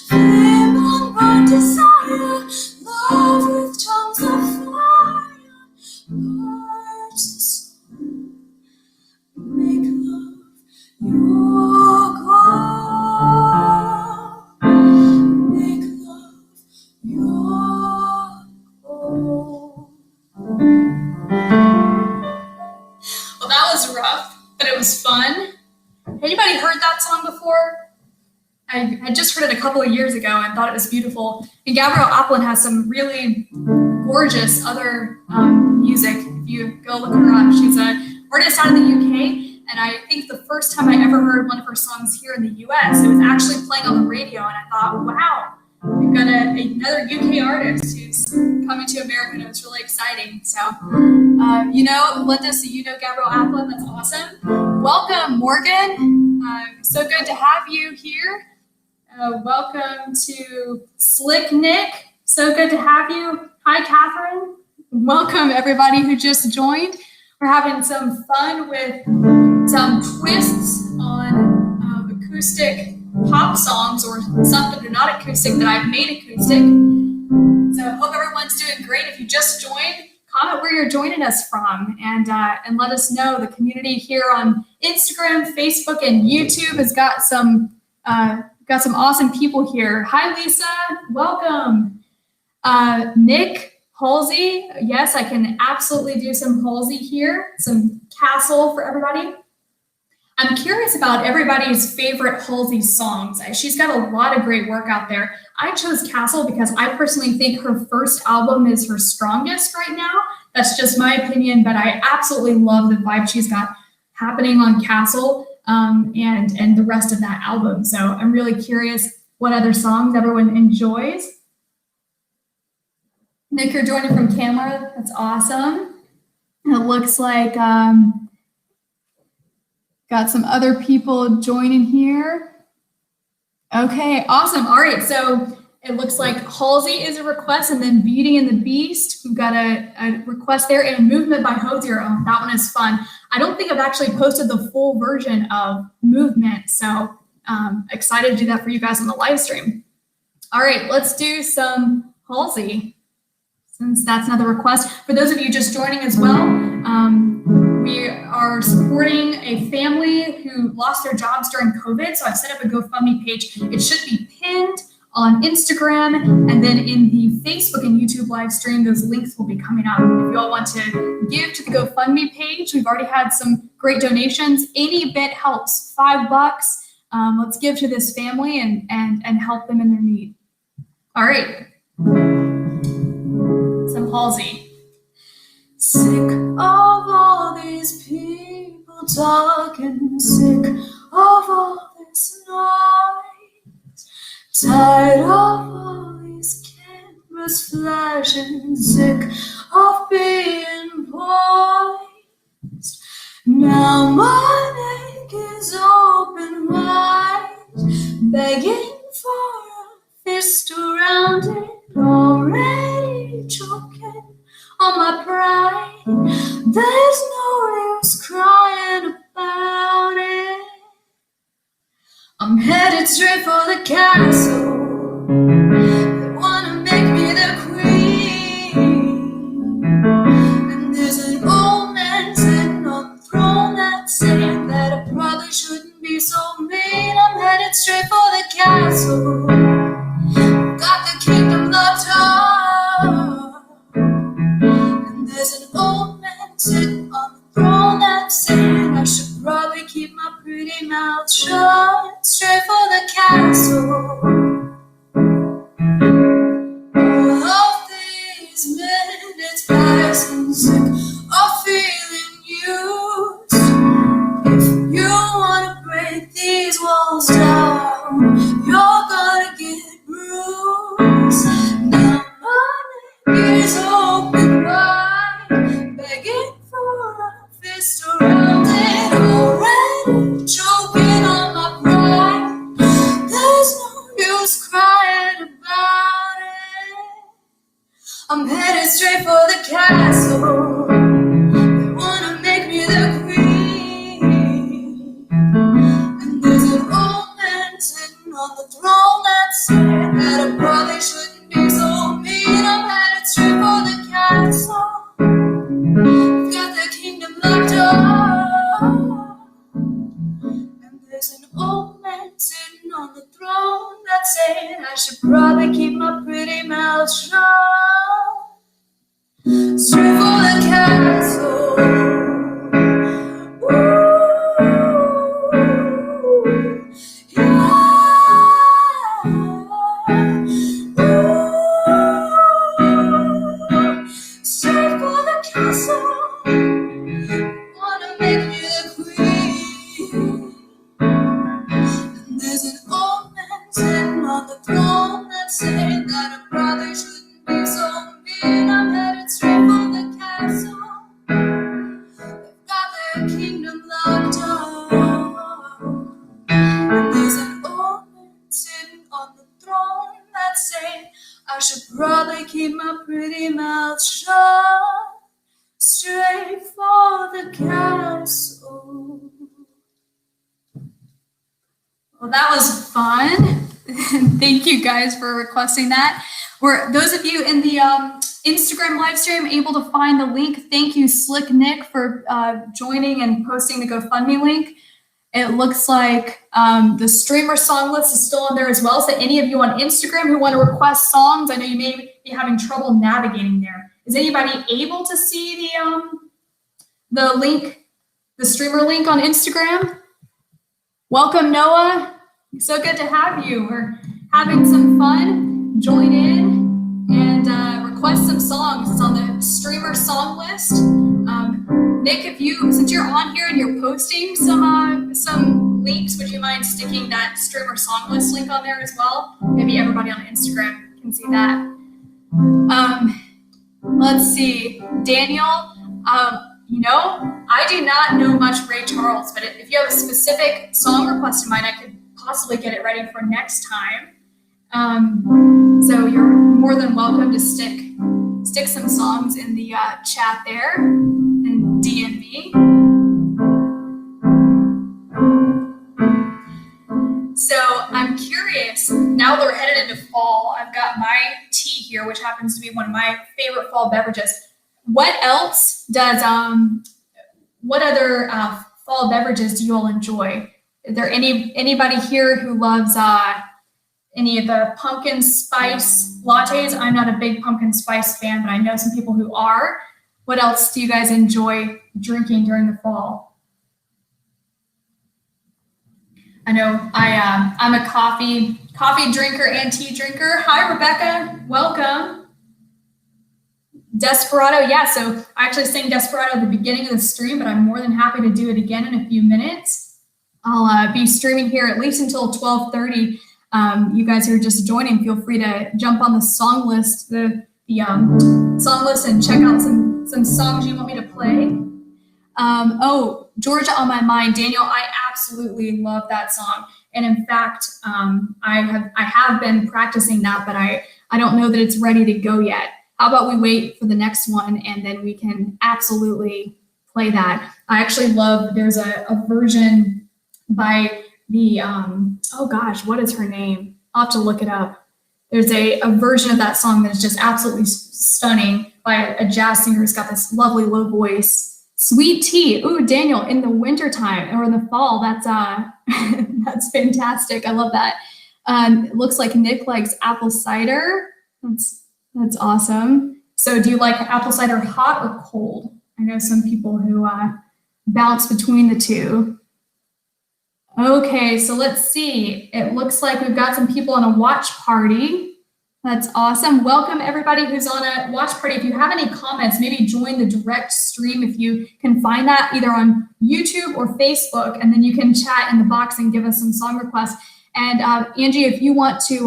Flame on by desire, love with tongues of fire, burns the soul. Make love your call. Make love your call. Well, that was rough, but it was fun. Anybody heard that song before? I just heard it a couple of years ago and thought it was beautiful. And Gabrielle Applin has some really gorgeous other music. If you go look her up, she's an artist out of the UK. And I think the first time I ever heard one of her songs here in the US, it was actually playing on the radio. And I thought, wow, we've got another UK artist who's coming to America, and it was really exciting. So, Linda, so you know Gabrielle Applin. That's awesome. Welcome, Morgan. So good to have you here. Welcome to Slick Nick. So good to have you. Hi, Catherine. Welcome, everybody who just joined. We're having some fun with some twists on acoustic pop songs, or some that are not acoustic that I've made acoustic. So I hope everyone's doing great. If you just joined, comment where you're joining us from, and let us know. The community here on Instagram, Facebook, and YouTube has got some awesome people here. Hi, Lisa. Welcome. Nick Halsey. Yes, I can absolutely do some Halsey here. Some Castle for everybody. I'm curious about everybody's favorite Halsey songs. She's got a lot of great work out there. I chose Castle because I personally think her first album is her strongest right now. That's just my opinion, but I absolutely love the vibe she's got happening on Castle and the rest of that album. So I'm really curious what other songs everyone enjoys. Nick, you're joining from camera. That's awesome. It looks like got some other people joining here. Okay, awesome. All right, so it looks like Halsey is a request, and then Beauty and the Beast. We've got a request there, and Movement by Hosier. Oh, that one is fun. I don't think I've actually posted the full version of Movement, so excited to do that for you guys on the live stream. All right, let's do some Halsey, since that's another request. For those of you just joining as well, we are supporting a family who lost their jobs during COVID. So I've set up a GoFundMe page. It should be pinned on Instagram, and then in the Facebook and YouTube live stream, those links will be coming up. If you all want to give to the GoFundMe page, we've already had some great donations. Any bit helps, $5. Let's give to this family and help them in their need. All right, some Halsey. Sick of all these people talking, sick of all this noise, tired of all these cameras flashing, sick of being poised. Now my neck is open wide, begging for a fist around it, already choking on my pride. There's no use crying about it. I'm headed straight for the castle. They wanna make me the queen, and there's an old man sitting on the throne that's saying that I probably shouldn't be so mean. I'm headed straight for the castle. Got the kingdom locked up. There's an old man sitting on the throne that's saying I should probably keep my pretty mouth shut. Straight for the castle. All of these minutes passing, sick of feeling used. If you wanna break these walls down, you're gonna get bruised. Now my neck is open wide, begging for a fist around it, already choking on my pride. There's no use crying about it. I'm headed straight for the castle. They wanna make me the queen, and there's an old man sitting on the throne that's saying that I probably shouldn't be so mean. I'm headed straight for the castle. Got the kingdom locked up, and there's an old man sitting on the throne that's saying I should probably keep my pretty mouth shut. Straight for the castle. Ooh, yeah. Ooh, straight for the castle. Wanna make me the queen, and there's an old man sitting on the throne that's saying that I probably shouldn't be so mean. I'm headed straight for the castle. They've got their kingdom locked up, and there's an old man sitting on the throne that's saying I should probably keep my pretty mouth shut. Straight for the castle. Well, that was fun. Thank you guys for requesting that. Were those of you in the Instagram live stream able to find the link? Thank you, Slick Nick, for joining and posting the GoFundMe link. It looks like the streamer song list is still on there as well. So any of you on Instagram who want to request songs, I know you may be having trouble navigating there. Is anybody able to see the link, the streamer link on Instagram? Welcome, Noah. So good to have you. We're having some fun. Join in and request some songs. It's on the streamer song list. Nick, since you're on here and you're posting some links, would you mind sticking that streamer song list link on there as well? Maybe everybody on Instagram can see that. Let's see, Daniel. I do not know much Ray Charles, but if you have a specific song request in mind, I could possibly get it ready for next time. So you're more than welcome to stick some songs in the chat there and DM me. now they're headed into fall. I've got my tea here, which happens to be one of my favorite fall beverages. What else does, what other fall beverages do you all enjoy? Is there anybody here who loves any of the pumpkin spice lattes? I'm not a big pumpkin spice fan, but I know some people who are. What else do you guys enjoy drinking during the fall? I know I'm a coffee drinker and tea drinker. Hi, Rebecca. Welcome. Desperado. Yeah, so I actually sang Desperado at the beginning of the stream, but I'm more than happy to do it again in a few minutes. I'll be streaming here at least until 12:30. You guys who are just joining, feel free to jump on the song list, the song list, and check out some songs you want me to play. Oh, Georgia on My Mind, Daniel, I absolutely love that song. And in fact, I have been practicing that, but I don't know that it's ready to go yet. How about we wait for the next one and then we can absolutely play that. I actually love, there's a version by the, oh gosh, what is her name? I'll have to look it up. There's a version of that song that is just absolutely stunning by a jazz singer who's got this lovely low voice. Sweet tea. Ooh, Daniel, in the wintertime or in the fall, that's that's fantastic. I love that. It looks like Nick likes apple cider. That's awesome. So do you like apple cider hot or cold? I know some people who bounce between the two. Okay, so let's see. It looks like we've got some people on a watch party. That's awesome. Welcome everybody who's on a watch party. If you have any comments, maybe join the direct stream if you can find that either on YouTube or Facebook, and then you can chat in the box and give us some song requests. And Angie, if you want to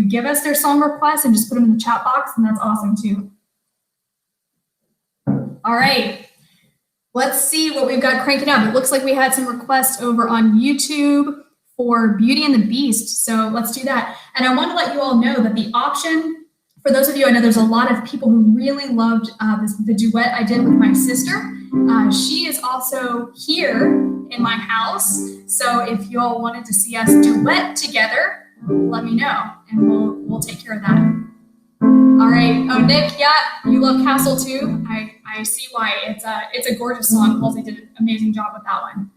give us their song requests and just put them in the chat box, then that's awesome too. All right. Let's see what we've got cranking up. It looks like we had some requests over on YouTube for Beauty and the Beast. So let's do that. And I want to let you all know that the option, for those of you, I know there's a lot of people who really loved the duet I did with my sister. She is also here in my house. So if you all wanted to see us duet together, let me know and we'll take care of that. All right. Oh, Nick, yeah, you love Castle too. I see why. It's a gorgeous song. Halsey did an amazing job with that one.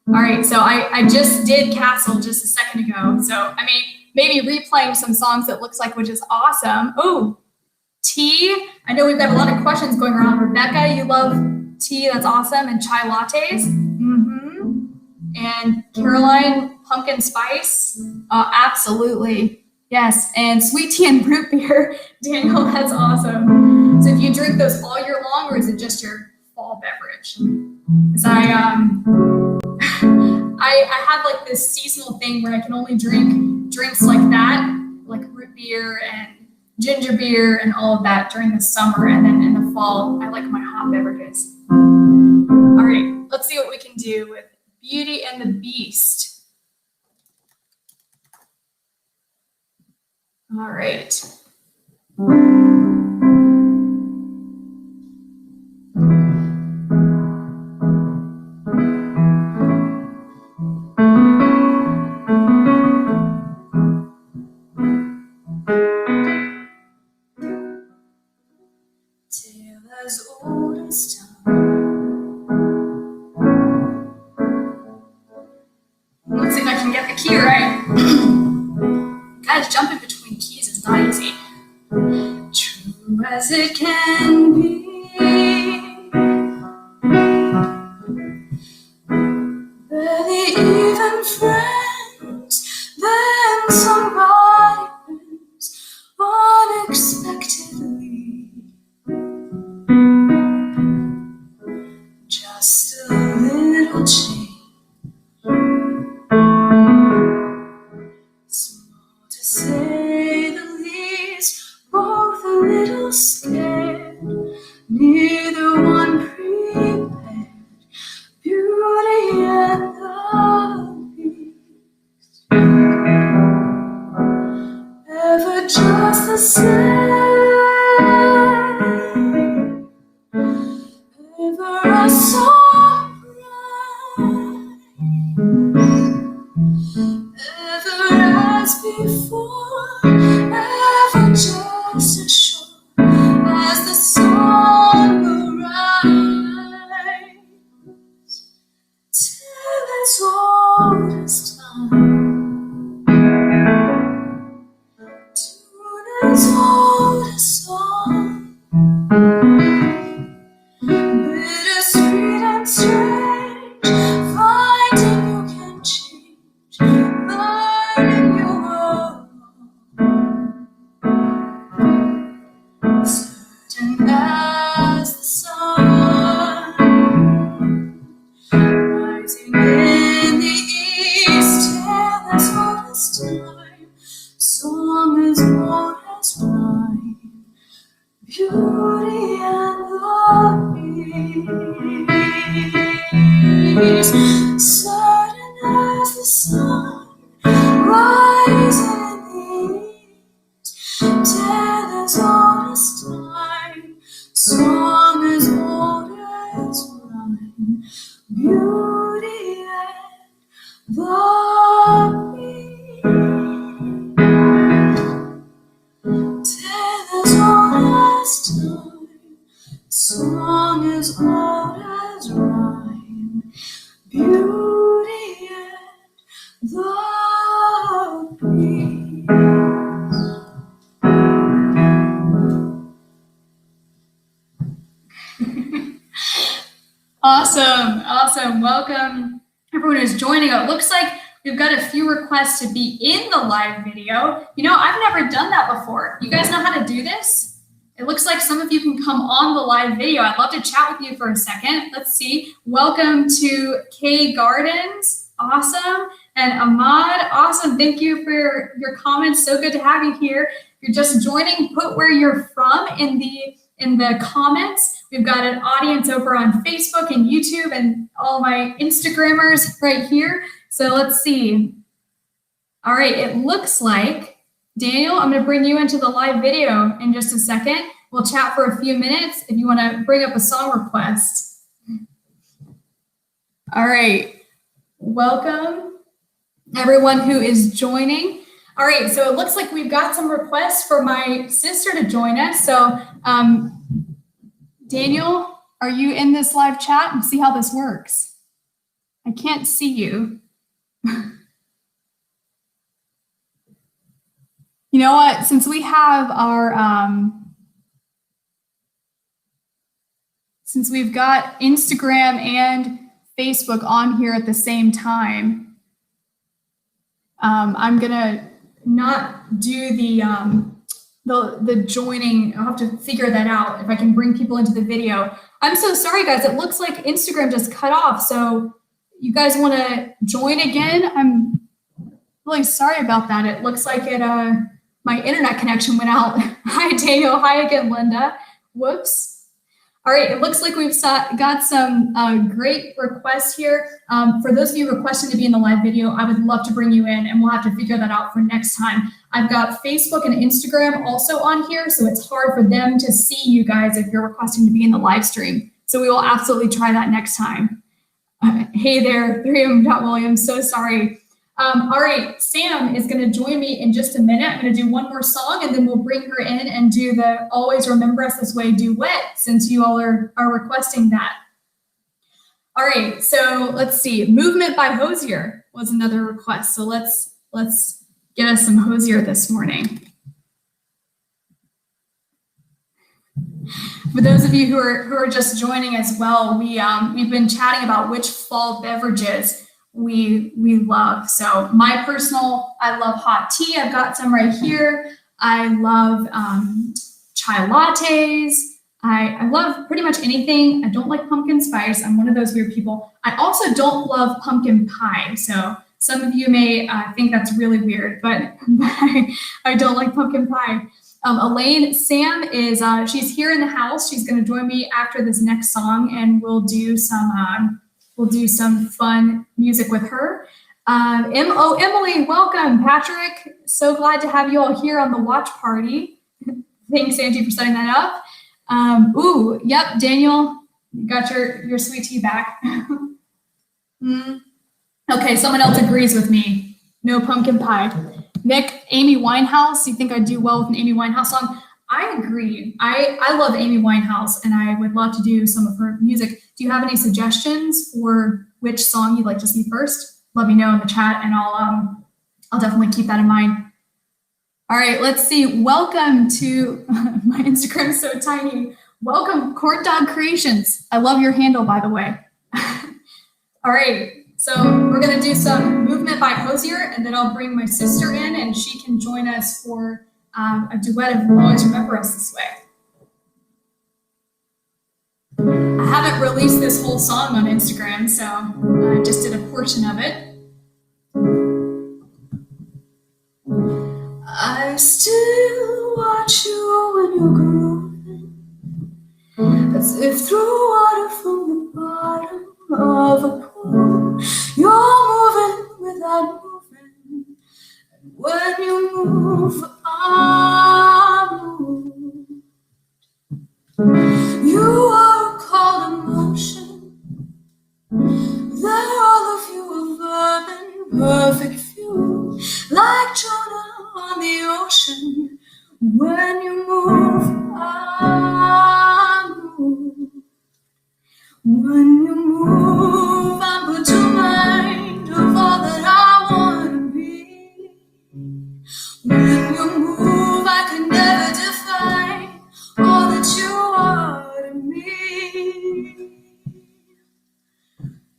All right, so I just did Castle just a second ago. So, I mean, maybe replaying some songs that looks like, which is awesome. Oh, tea. I know we've got a lot of questions going around. Rebecca, you love tea. That's awesome. And chai lattes. Mm-hmm. And Caroline, pumpkin spice. Absolutely. Yes. And sweet tea and root beer. Daniel, that's awesome. So if you drink those all year long, or is it just your fall beverage? Because I have like this seasonal thing where I can only drink drinks like that, like root beer and ginger beer and all of that during the summer. And then in the fall, I like my hot beverages. All right, let's see what we can do with Beauty and the Beast. All right. As old as time. Let's see if I can get the key right. Guys, jumping between keys is not easy. True as it can be. Barely even friends. Then somebody wins unexpectedly. Just a little change, small to say the least, both a little scared, neither one prepared, Beauty and the Beast, ever just the same. Ever a song bright, ever beauty and the beast, certain as the sun rising in the east, dead as old as time, song as old as rhyme, beauty and the beast, dead as old as time, song as old as rhyme, beauty and the beast. Awesome. Welcome everyone who's joining. It looks like we've got a few requests to be in the live video. You know, I've never done that before. You guys know how to do this? It looks like some of you can come on the live video. I'd love to chat with you for a second. Let's see. Welcome to Kay Gardens. Awesome. And Ahmad. Awesome. Thank you for your comments. So good to have you here. If you're just joining, put where you're from in the comments. We've got an audience over on Facebook and YouTube and all my Instagrammers right here. So let's see. All right, it looks like, Daniel, I'm gonna bring you into the live video in just a second. We'll chat for a few minutes if you wanna bring up a song request. All right, welcome everyone who is joining. All right, so it looks like we've got some requests for my sister to join us. So Daniel, are you in this live chat and see how this works? I can't see you. You know what, since we have our, since we've got Instagram and Facebook on here at the same time, I'm gonna not do the joining. I'll have to figure that out if I can bring people into the video. I'm so sorry, guys. It looks like Instagram just cut off. So you guys want to join again? I'm really sorry about that. It looks like my internet connection went out. Hi, Daniel. Hi again, Linda. Whoops. All right, it looks like we've got some great requests here. For those of you requesting to be in the live video, I would love to bring you in, and we'll have to figure that out for next time. I've got Facebook and Instagram also on here, so it's hard for them to see you guys if you're requesting to be in the live stream. So we will absolutely try that next time. Hey there, 3M.Williams, so sorry. All right, Sam is going to join me in just a minute. I'm going to do one more song, and then we'll bring her in and do the Always Remember Us This Way duet, since you all are requesting that. All right, so let's see. Movement by Hosier was another request. So let's get us some Hosier this morning. For those of you who are just joining as well, we've been chatting about which fall beverages we love. So I love hot tea. I've got some right here. I love chai lattes. I love pretty much anything. I don't like pumpkin spice. I'm one of those weird people. I also don't love pumpkin pie. So some of you may think that's really weird, but I don't like pumpkin pie. Elaine, Sam is, she's here in the house. She's going to join me after this next song, and we'll do some fun music with her. Emily, welcome. Patrick, so glad to have you all here on the watch party. Thanks, Angie, for setting that up. Yep, Daniel, you got your sweet tea back. Okay, someone else agrees with me. No pumpkin pie. Nick, Amy Winehouse, you think I'd do well with an Amy Winehouse song? I agree. I love Amy Winehouse, and I would love to do some of her music. Do you have any suggestions for which song you'd like to see first? Let me know in the chat, and I'll definitely keep that in mind. All right, let's see. Welcome to my Instagram is so tiny. Welcome, Corn Dog Creations. I love your handle, by the way. All right, so we're gonna do some Movement by Hosier, and then I'll bring my sister in, and she can join us for a duet of Always Remember Us This Way. I haven't released this whole song on Instagram, so I just did a portion of it. I still watch you when you're grooving, as if through water from the bottom of a pool. You're moving without moving. When you move, I move. You are a cold emotion. There all of you are vermin, perfect few, like Jonah on the ocean. When you move, I move. When you move, I put to mind of all that I want to be. When you move, I can never define all that you are to me.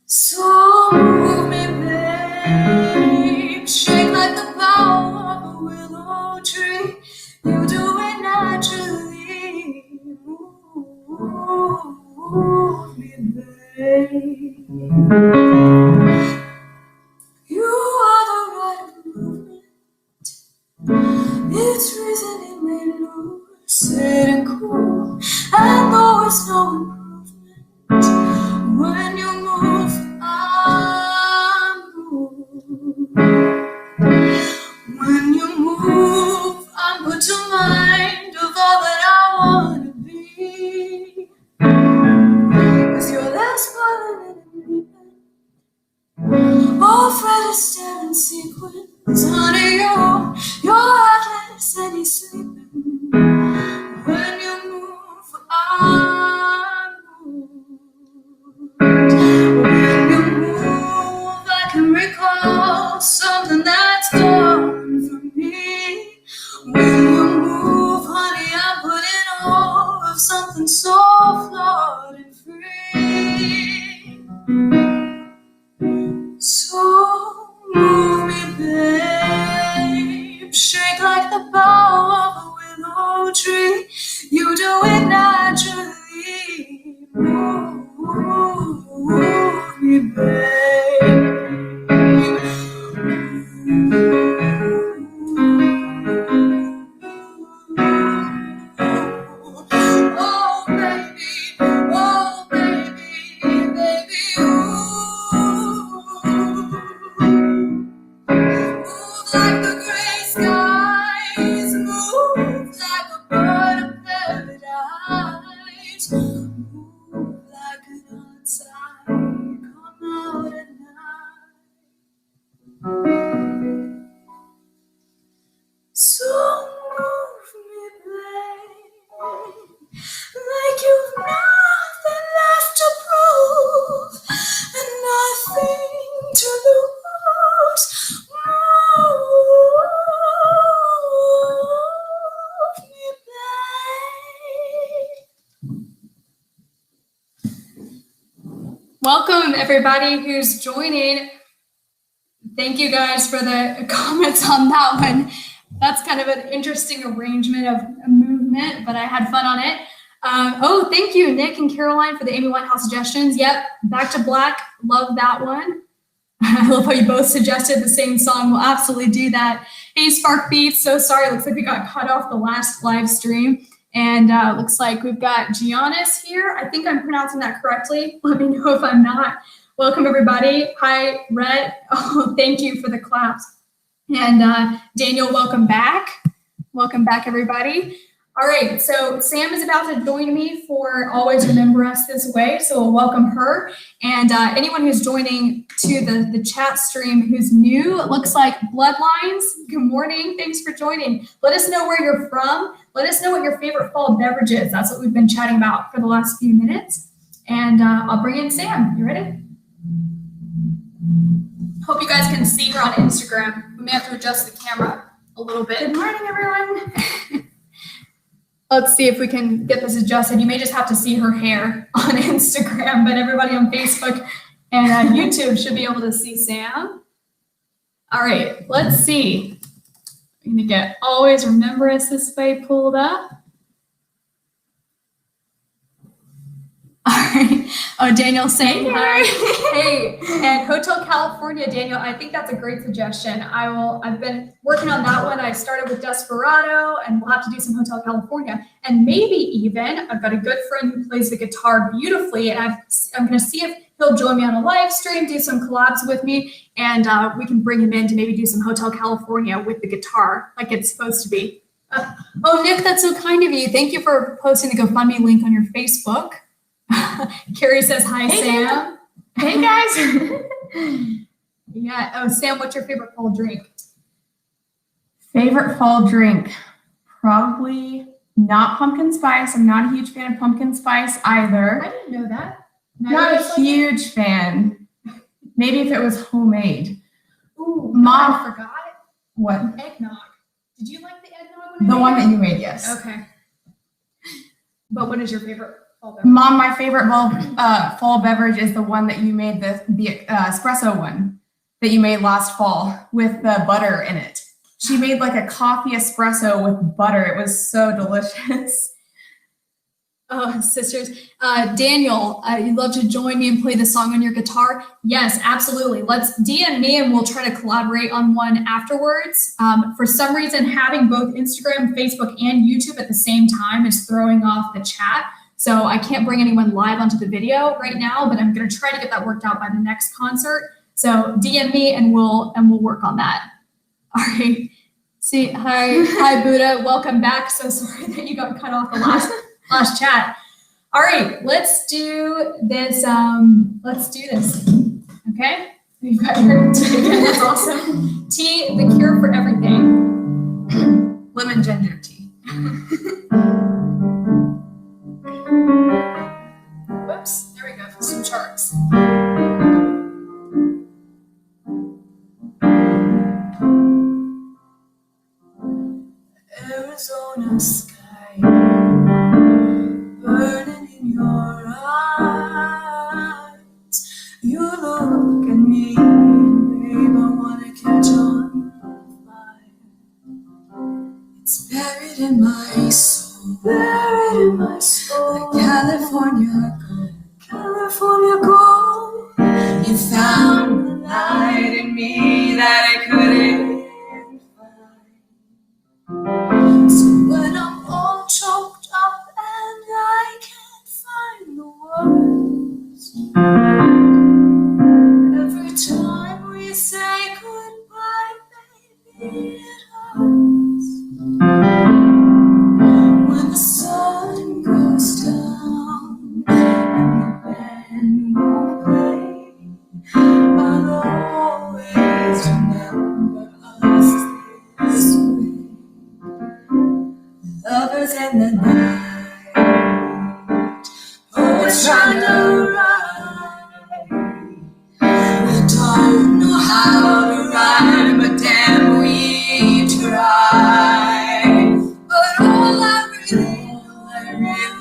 So move me, babe, shake like the bough of a willow tree. You do it naturally. Move me, babe. You are the right movement. It's reason it may lucid and cool, and though it's no improvement, when you move, I move. When you move, I'm put to mind of all that I want to be. 'Cause you're less violent and leaping, all Fred Astaire in sequence. Honey, you're atlas and he's sleeping. When you move, I move. When you move, I can recall something that's gone from me. When you move, honey, I'm putting all of something so flawed and free. So move me, babe, shake like the bough of a willow tree. You do it naturally. Move me, babe. Oh, baby, baby, ooh. Move like the gray skies, move like a bird of paradise, move like an outside, come out at night. So move me, babe, like you've nothing left to prove and nothing to lose. Move me, babe. Welcome, everybody who's joining. Thank you guys for the comments on that one. That's kind of an interesting arrangement of a movement, but I had fun on it. Oh, thank you, Nick and Caroline, for the Amy Winehouse suggestions. Yep, Back to Black. Love that one. I love how you both suggested the same song. We'll absolutely do that. Hey, Spark Beats. So sorry. Looks like we got cut off the last live stream. And looks like we've got Giannis here. I think I'm pronouncing that correctly. Let me know if I'm not. Welcome, everybody. Hi, Rhett. Oh, thank you for the claps. And Daniel, welcome back. Welcome back, everybody. All right, so Sam is about to join me for Always Remember Us This Way, so we'll welcome her. And anyone who's joining to the chat stream who's new, it looks like Bloodlines. Good morning, thanks for joining. Let us know where you're from. Let us know what your favorite fall beverage is. That's what we've been chatting about for the last few minutes. And I'll bring in Sam. You ready? Hope you guys can see her on Instagram. We may have to adjust the camera a little bit. Good morning, everyone. Let's see if we can get this adjusted. You may just have to see her hair on Instagram, but everybody on Facebook and YouTube should be able to see Sam. All right, let's see. I'm gonna get Always Remember Us This Way pulled up. All right. Oh, Daniel saying hi. Hey, and Hotel California, Daniel, I think that's a great suggestion. I've been working on that one. I started with Desperado, and we'll have to do some Hotel California. And maybe even, I've got a good friend who plays the guitar beautifully, and I'm going to see if he'll join me on a live stream, do some collabs with me, and we can bring him in to maybe do some Hotel California with the guitar, like it's supposed to be. Oh, Nick, that's so kind of you. Thank you for posting the GoFundMe link on your Facebook. Carrie says hi, hey, Sam. Hey guys. Yeah. Oh, Sam, what's your favorite fall drink? Favorite fall drink? Probably not pumpkin spice. I'm not a huge fan of pumpkin spice either. I didn't know that. Not a huge fan. Maybe if it was homemade. Ooh, Mom, I forgot. What? Eggnog. Did you like the eggnog? The one that you made, yes. Okay. But what is your favorite? Mom, my favorite fall beverage is the one that you made, the espresso one that you made last fall with the butter in it. She made like a coffee espresso with butter. It was so delicious. Oh, sisters. Daniel, you'd love to join me and play the song on your guitar? Yes, absolutely. Let's DM me and we'll try to collaborate on one afterwards. For some reason, having both Instagram, Facebook, and YouTube at the same time is throwing off the chat. So I can't bring anyone live onto the video right now, but I'm going to try to get that worked out by the next concert. So DM me and we'll work on that. All right. See, hi Buddha, welcome back. So sorry that you got cut off the last chat. All right, let's do this. Okay, we've got your tea again. That's awesome. Tea, the cure for everything. Lemon ginger tea. Whoops, there we go, some charts. Arizona sky burning in your eyes. You look at me, babe, I wanna catch on fire. It's buried in my soul, buried in my soul. Like California gold. You found the light in me that I couldn't find. So when I'm all choked up and I can't find the words, every time we say goodbye, baby, it hurts. When the sun goes down and the band won't play, I'll always remember us this way. Lovers in the night, poets trying to write. We don't know how to rhyme, but damn, we try. But all I really know,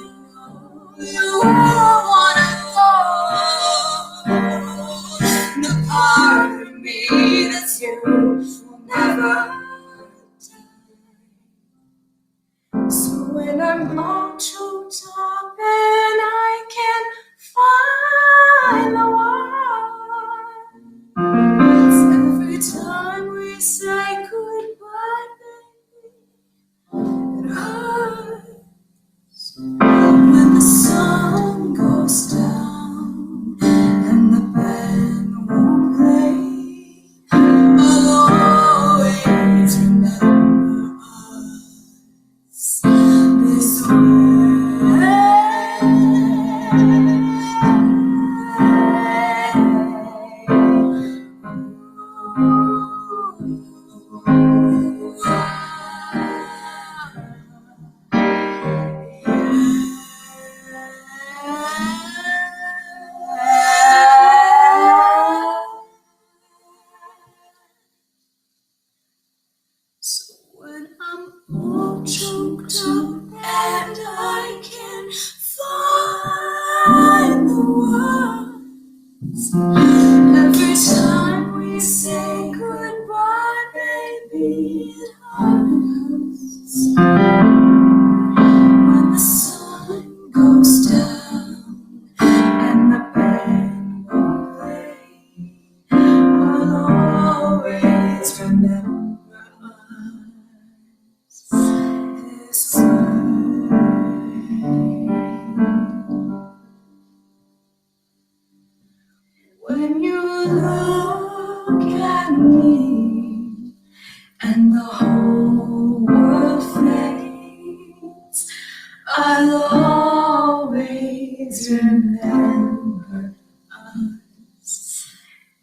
you wanna hold. The part of me that's you will never. So when I'm all choked up and I can't find the words, every time we say goodbye, baby, it hurts. When the sun goes down and the band won't play, I'll always remember us this way. So when I'm all choked up and I can't find the words, every time we say goodbye, baby, it hurts. When the sun goes down when the whole world fades, I'll always remember us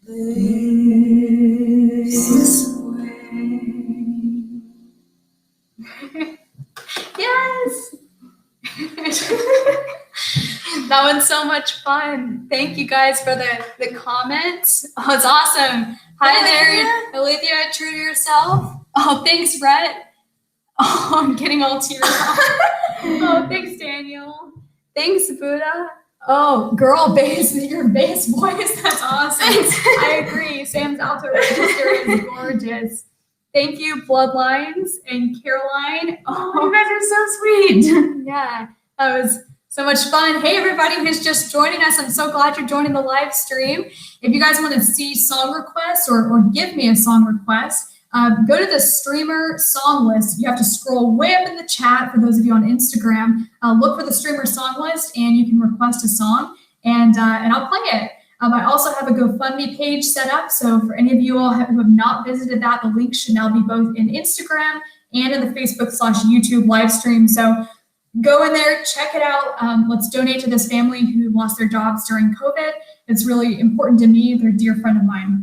this way. Yes. That was so much fun. Thank you guys for the comments. Oh, it's awesome. Hi there, Olivia, true to yourself. Oh, thanks, Rhett. Oh, I'm getting all teary. Oh, thanks, Daniel. Thanks, Buddha. Oh, girl bass, your bass voice. That's awesome. I agree. Sam's alto register is gorgeous. Thank you, Bloodlines and Caroline. Oh, You guys are so sweet. yeah, that was so much fun. Hey, everybody who's just joining us. I'm so glad you're joining the live stream. If you guys want to see song requests or give me a song request, go to the streamer song list. You have to scroll way up in the chat for those of you on Instagram. Look for the streamer song list and you can request a song and I'll play it. I also have a GoFundMe page set up. So for any of you all who have not visited that, the link should now be both in Instagram and in the Facebook/YouTube live stream. So go in there, check it out. Let's donate to this family who lost their jobs during COVID. It's really important to me. They're a dear friend of mine.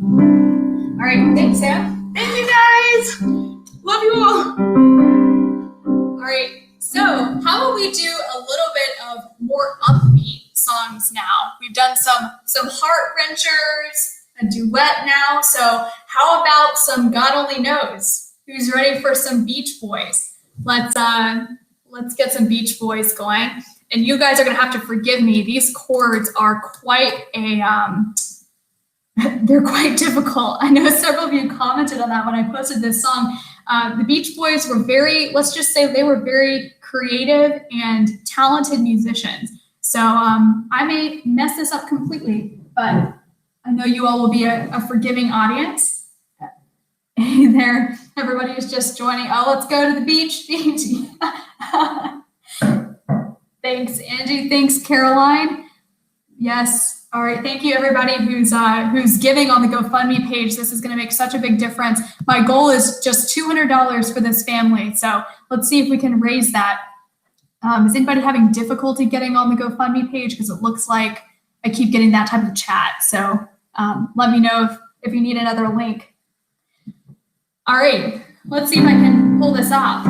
All right, thanks, Sam. Thank you guys. Love you all. All right, so how about we do a little bit of more upbeat songs now? We've done some heart wrenchers, a duet now. So how about some God Only Knows? Who's ready for some Beach Boys? Let's get some Beach Boys going. And you guys are gonna have to forgive me. These chords are quite they're quite difficult. I know several of you commented on that when I posted this song. The Beach Boys were let's just say they were very creative and talented musicians. So I may mess this up completely, but I know you all will be a forgiving audience. Hey there, everybody who's just joining. Oh, let's go to the beach. Thanks, Angie. Thanks, Caroline. Yes. All right. Thank you, everybody who's giving on the GoFundMe page. This is going to make such a big difference. My goal is just $200 for this family. So let's see if we can raise that. Is anybody having difficulty getting on the GoFundMe page? Because it looks like I keep getting that type of chat. So let me know if you need another link. All right. Let's see if I can pull this off.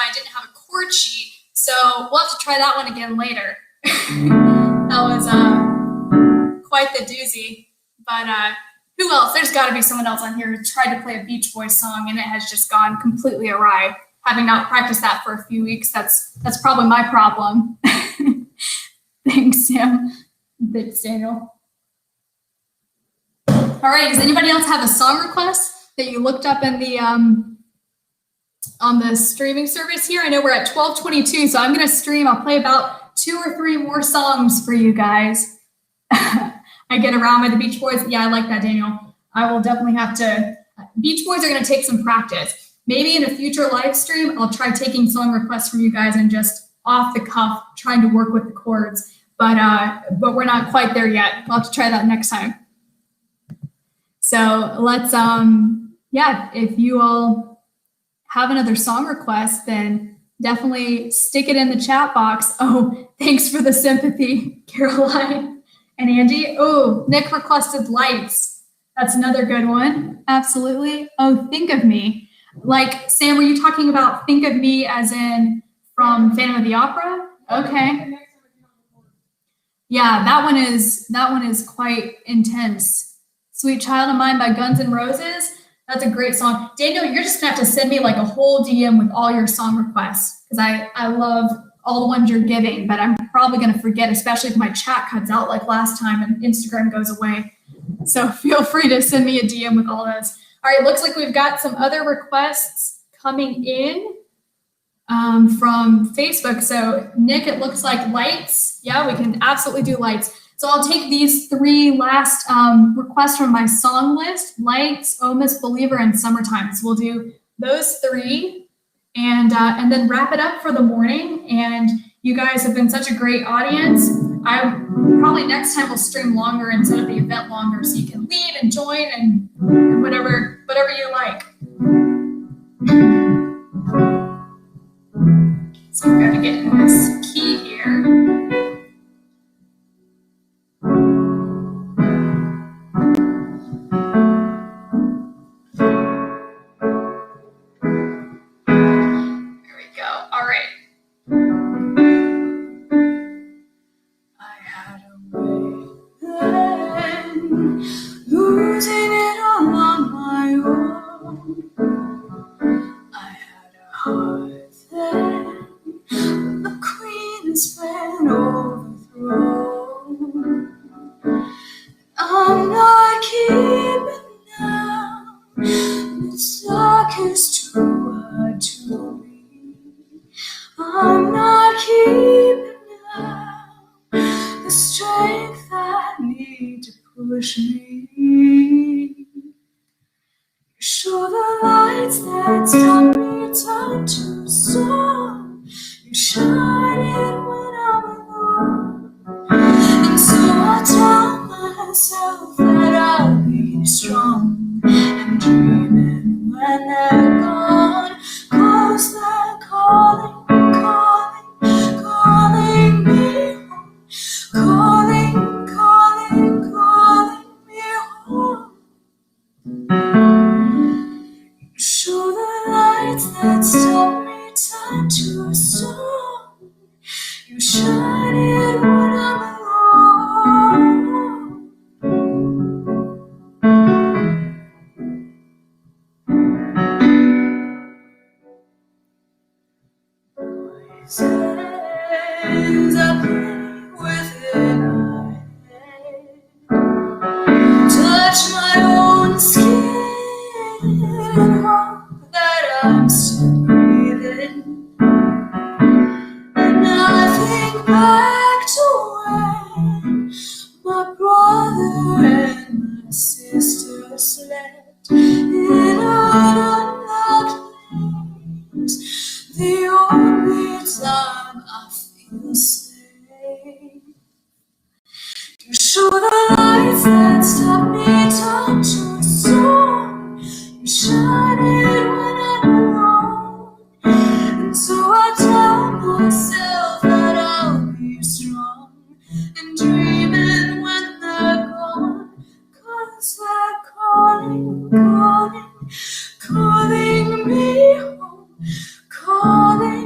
why I didn't have a chord sheet. So we'll have to try that one again later. That was quite the doozy. But who else? There's got to be someone else on here who tried to play a Beach Boys song and it has just gone completely awry. Having not practiced that for a few weeks, that's probably my problem. Thanks, Sam. Thanks, Daniel. All right, does anybody else have a song request that you looked up in the on the streaming service here? I know we're at 12:22, so I'm gonna stream. I'll play about 2 or 3 more songs for you guys. I Get Around by the Beach Boys. Yeah, I like that, Daniel. I will definitely have to. Beach Boys are gonna take some practice. Maybe in a future live stream, I'll try taking song requests from you guys and just off the cuff trying to work with the chords. But we're not quite there yet. I'll have to try that next time. So let's, yeah, if you all have another song request, then definitely stick it in the chat box. Oh, thanks for the sympathy, Caroline and Angie. Oh, Nick requested Lights. That's another good one. Absolutely. Oh, Think of Me. Like, Sam, were you talking about Think of Me as in from Phantom of the Opera? Okay. Yeah, that one is quite intense. Sweet Child of Mine by Guns N' Roses. That's a great song. Daniel, you're just gonna have to send me like a whole DM with all your song requests because I love all the ones you're giving, but I'm probably gonna forget, especially if my chat cuts out like last time and Instagram goes away. So feel free to send me a DM with all those. All right, looks like we've got some other requests coming in from Facebook. So Nick, it looks like Lights. Yeah, we can absolutely do Lights. So I'll take these 3 last requests from my song list: Lights, Oh Miss Believer, and Summertime. So we'll do those 3 and then wrap it up for the morning. And you guys have been such a great audience. I probably next time will stream longer and set up the event longer so you can leave and join and whatever you like. So we're gonna get in this key here. Losing it all on my own. I had a heart then, the queen has been overthrown. I'm not keeping now, the dark is too hard to read. I'm not keeping now the strength I need to push me. You show the lights that stop me turn to stone. You shine it when I'm alone. And so I tell myself that I'll be strong and dreaming when they're gone. 'Cause they're calling, calling, calling me home. Calling, calling, calling me home. You show the lights that stop me turn to stone. You shine it when I'm alone. Voices I play within my head touch my own skin and hope that I'm still breathing. And I think back to when my brother and my sister slept in unlocked lanes. The only time I feel safe. You show the lights that stop me turn to stone. You shine it when I'm alone. And so I tell myself that I'll be strong and dreaming when they're gone. 'Cause they're calling, calling, calling me home. Calling,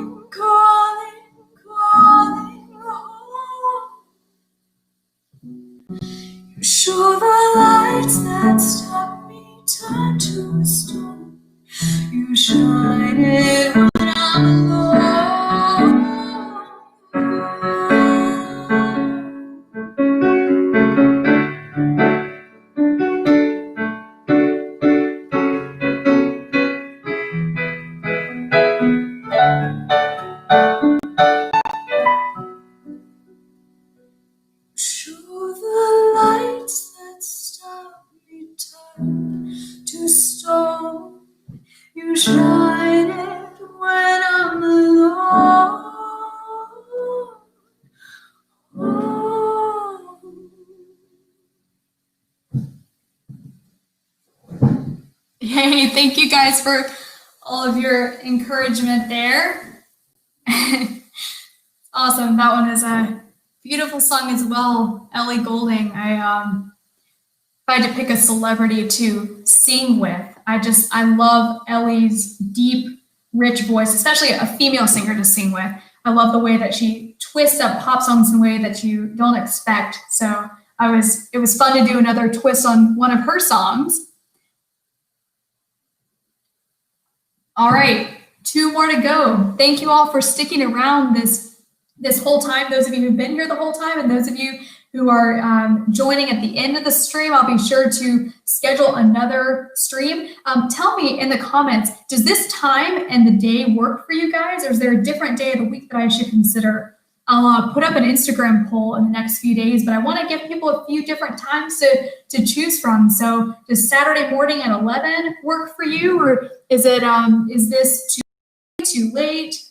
Thank you guys for all of your encouragement there. Awesome. That one is a beautiful song as well. Ellie Goulding. If I had to pick a celebrity to sing with, I love Ellie's deep, rich voice, especially a female singer to sing with. I love the way that she twists up pop songs in a way that you don't expect. So it was fun to do another twist on one of her songs. All right, 2 more to go. Thank you all for sticking around this whole time. Those of you who've been here the whole time, and those of you who are joining at the end of the stream, I'll be sure to schedule another stream. Tell me in the comments, does this time and the day work for you guys, or is there a different day of the week that I should consider? I'll put up an Instagram poll in the next few days, but I want to give people a few different times to choose from. So does Saturday morning at 11 work for you, or is this too late?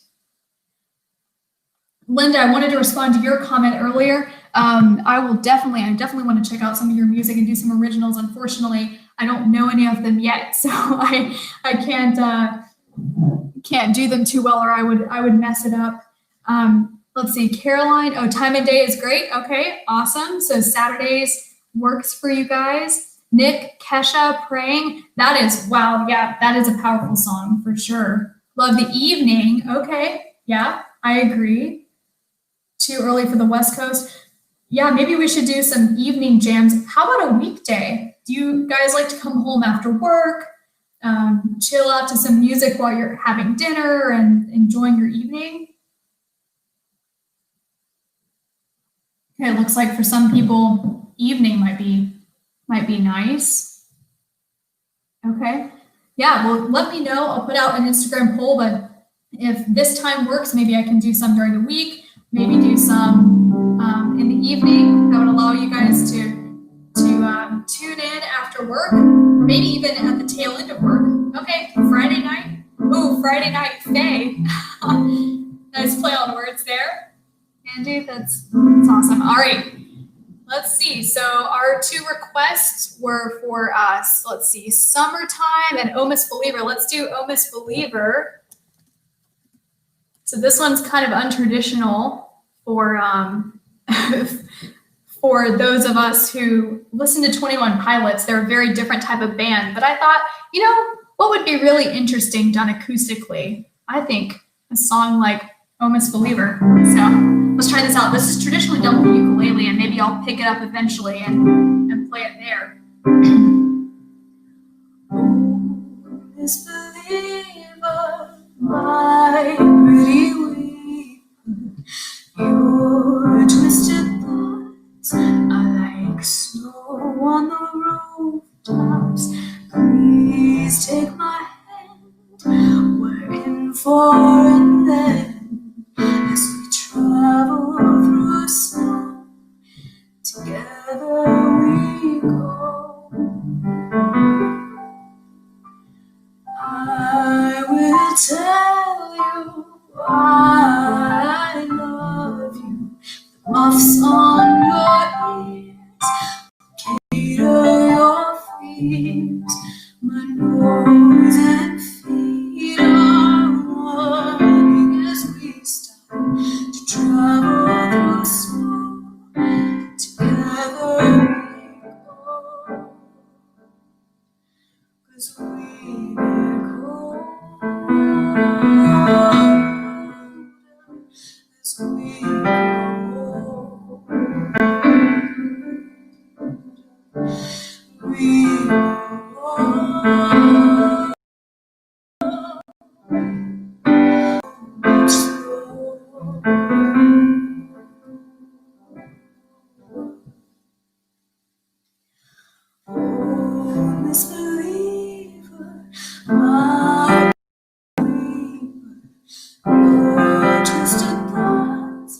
Linda, I wanted to respond to your comment earlier. I definitely want to check out some of your music and do some originals. Unfortunately, I don't know any of them yet, so I can't do them too well, or I would mess it up. Let's see, Caroline. Oh, time and day is great. Okay, awesome. So Saturdays works for you guys. Nick, Kesha, praying. That is, wow, yeah, that is a powerful song for sure. Love the evening. Okay, yeah, I agree. Too early for the West Coast. Yeah, maybe we should do some evening jams. How about a weekday? Do you guys like to come home after work, chill out to some music while you're having dinner and enjoying your evening? Okay, it looks like for some people, evening might be nice. Okay, yeah, well, let me know. I'll put out an Instagram poll, but if this time works, maybe I can do some during the week, maybe do some in the evening. That would allow you guys to tune in after work, or maybe even at the tail end of work. Okay, Friday night. Ooh, Friday night Faye. Nice play on words there. Andy, that's awesome. All right, let's see. So our 2 requests were for us. Let's see, Summertime and Oh Miss Believer. Let's do Oh Miss Believer. So this one's kind of untraditional for for those of us who listen to 21 Pilots. They're a very different type of band, but I thought, what would be really interesting done acoustically? I think a song like Oh Miss Believer. So let's try this out. This is traditionally done with the ukulele, and maybe I'll pick it up eventually and play it there. Oh, Miss Believer, my pretty weaver, your twisted thoughts are like snow on the rooftops. Please take my hand, we're in for it then, as we travel through snow, together we go. I will tell you why I love you. The muffs on your ears cater your fears. My nose and feet are running as we start to travel through snow. Together we go, 'cause we get cold as we go. We go much slow. Oh, Miss Believer, my believer, your twisted thoughts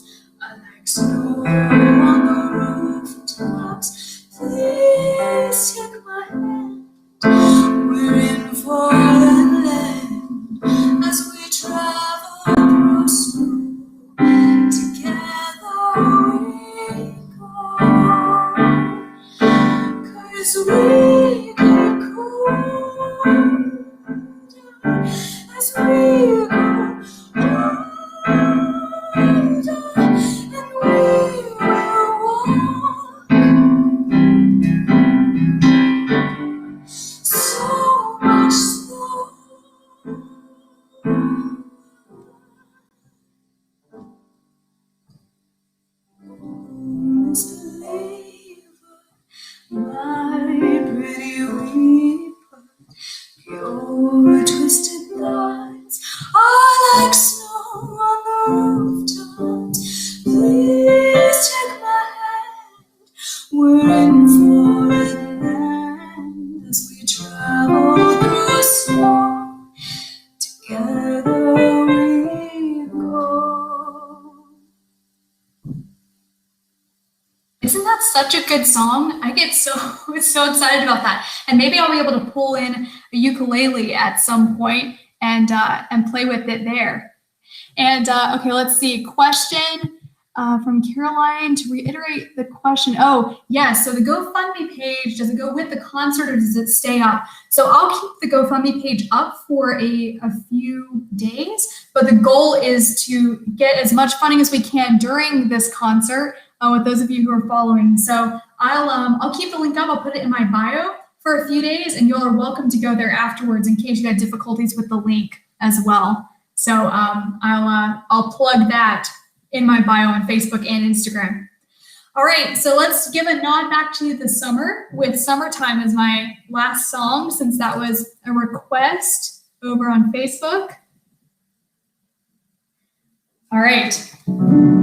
rooftops. Please take my hand. We're in foreign land as we travel through snow. Together we go. Isn't that such a good song? I get so excited about that. And maybe I'll be able to pull in a ukulele at some point and play with it there. And okay, let's see. Question from Caroline to reiterate the question. Oh, yes. So the GoFundMe page, does it go with the concert or does it stay up? So I'll keep the GoFundMe page up for a few days, but the goal is to get as much funding as we can during this concert with those of you who are following. So I'll keep the link up. I'll put it in my bio for a few days, and you all are welcome to go there afterwards in case you had difficulties with the link as well. So I'll plug that in my bio on Facebook and Instagram. All right, so let's give a nod back to the summer with Summertime as my last song, since that was a request over on Facebook. All right,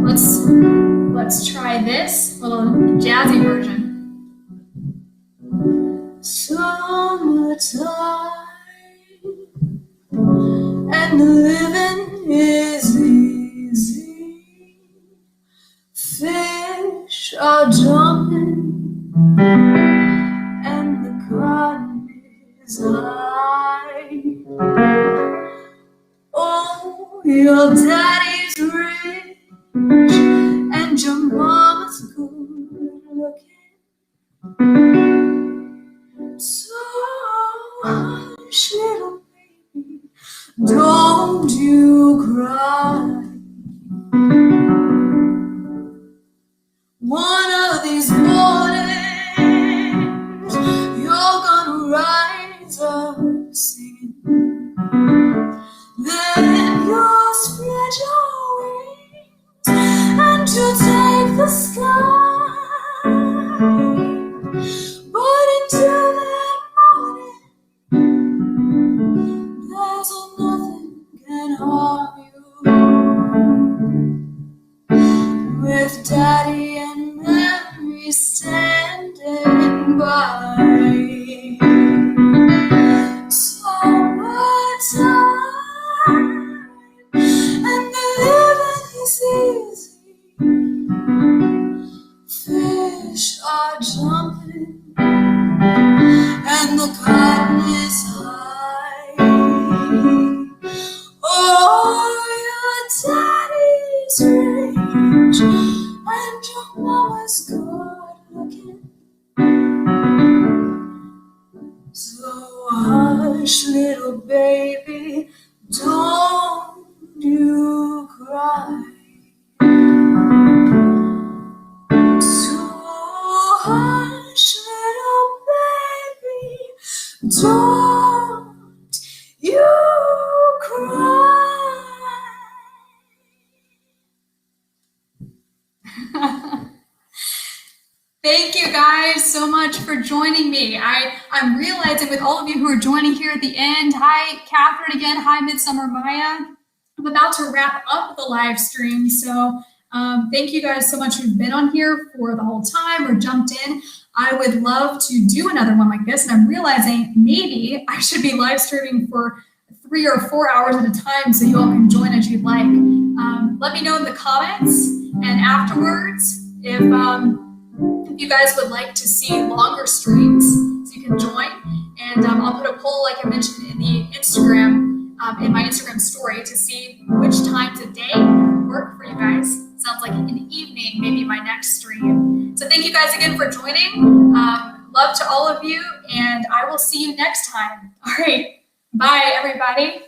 let's try this little jazzy version. Summertime, and the living is easy. Fish are jumping, and the cotton is high. Oh, your daddy's rich, and your mama's good looking. So hush, little baby, don't you cry. One of these mornings, you're gonna rise up singing. Then you'll spread your wings and you'll take the sky. But until that morning, there's nothing can harm you. With Daddy and Mary standing by. Summertime, and the living is easy. Fish are jumping, and the cotton is high. Oh, your daddy's rich, and your mama's good looking. So hush, little baby, don't you cry. So hush, little baby, don't you cry. Thank you guys so much for joining me. I'm realizing with all of you who are joining here at the end, hi Catherine again, hi Midsummer Maya. I'm about to wrap up the live stream, so thank you guys so much who've been on here for the whole time or jumped in. I would love to do another one like this, and I'm realizing maybe I should be live streaming for 3 or 4 hours at a time so you all can join as you'd like. Let me know in the comments, and afterwards if you guys would like to see longer streams, so you can join. And I'll put a poll, like I mentioned, in the Instagram, in my Instagram story, to see which times of day work for you guys. Sounds like in the evening, maybe my next stream. So thank you guys again for joining. Love to all of you, and I will see you next time. All right, bye everybody.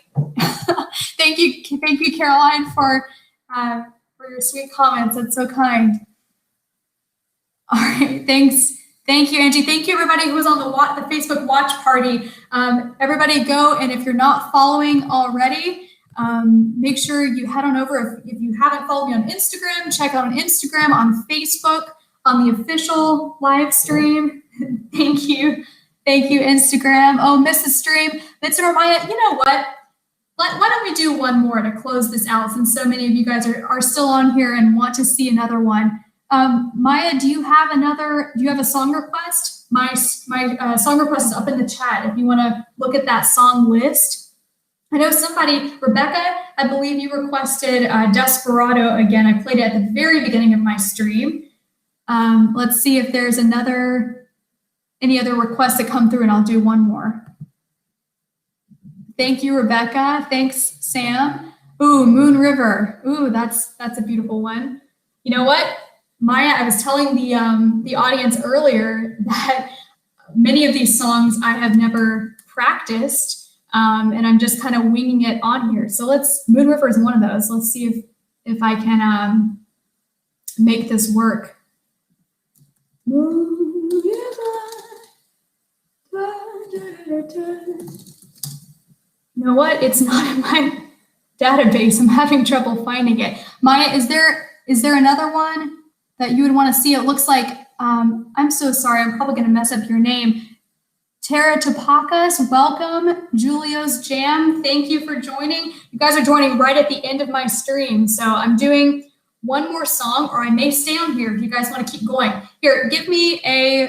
Thank you, Caroline, for your sweet comments. That's so kind. All right, thanks. Thank you, Angie. Thank you, everybody who was on the Facebook watch party. Everybody go, and if you're not following already, make sure you head on over. If you haven't followed me on Instagram, check out on Instagram, on Facebook, on the official live stream. Thank you, Instagram. Oh, Mrs. Stream, Midsummer Maya, you know what? Why don't we do one more to close this out, since so many of you guys are still on here and want to see another one. Maya, do you have a song request? My song request is up in the chat if you want to look at that song list. I know Rebecca, I believe you requested Desperado again. I played it at the very beginning of my stream. Let's see if there's any other requests that come through, and I'll do one more. Thank you, Rebecca. Thanks, Sam. Ooh, Moon River. Ooh, that's a beautiful one. You know what, Maya, I was telling the audience earlier that many of these songs I have never practiced, and I'm just kind of winging it on here. So Moon River is one of those. Let's see if I can make this work. Moon River. Da, da, da, da. You know what? It's not in my database. I'm having trouble finding it. Maya, is there another one that you would want to see? It looks like, I'm so sorry, I'm probably going to mess up your name. Tara Tapakas, welcome. Julio's Jam, thank you for joining. You guys are joining right at the end of my stream. So I'm doing one more song, or I may stay on here if you guys want to keep going. Here, give me a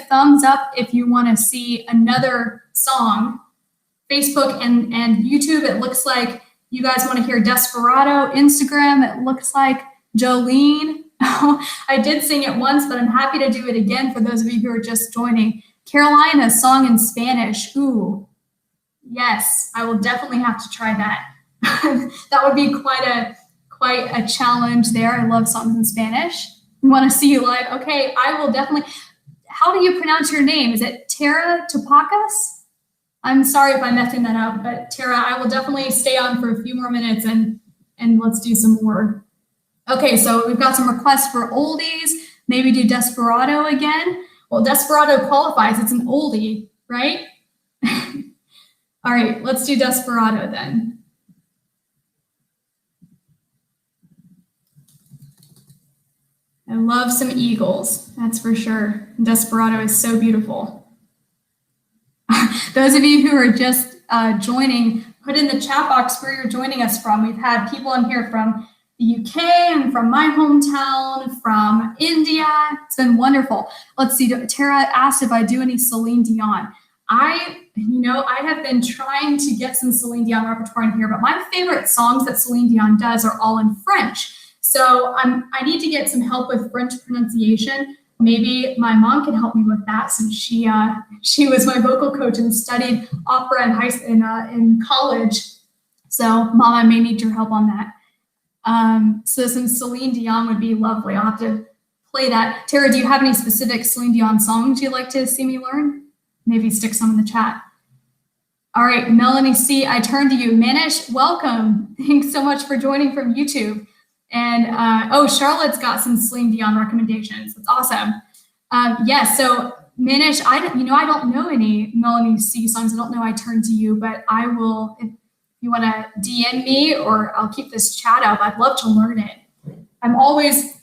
thumbs up if you want to see another song. Facebook and YouTube, it looks like you guys want to hear Desperado. Instagram, it looks like Jolene. I did sing it once, but I'm happy to do it again for those of you who are just joining. Carolina, song in Spanish. Ooh, yes, I will definitely have to try that. That would be quite a challenge there. I love songs in Spanish. We want to see you live. Okay, I will definitely. How do you pronounce your name? Is it Tara Tapakas? I'm sorry if I'm messing that up, but Tara, I will definitely stay on for a few more minutes and let's do some more. Okay, so we've got some requests for oldies. Maybe do Desperado again. Well, Desperado qualifies. It's an oldie, right? All right, let's do Desperado then. I love some Eagles, that's for sure. Desperado is so beautiful. Those of you who are just joining, put in the chat box where you're joining us from. We've had people in here from the UK and from my hometown, from India. It's been wonderful. Let's see, Tara asked if I do any Celine Dion. I have been trying to get some Celine Dion repertoire in here, but my favorite songs that Celine Dion does are all in French. So I need to get some help with French pronunciation. Maybe my mom can help me with that, since she was my vocal coach and studied opera in college. So, Mom, I may need your help on that. So some Celine Dion would be lovely. I'll have to play that. Tara, do you have any specific Celine Dion songs you'd like to see me learn? Maybe stick some in the chat. All right, Melanie C., I turn to you. Manish, welcome. Thanks so much for joining from YouTube. And Charlotte's got some Celine Dion recommendations. That's awesome. Yes, so Manish, I don't know any Melanie C songs. I don't know I turn to you, but I will, if you want to DM me, or I'll keep this chat up. I'd love to learn it. I'm always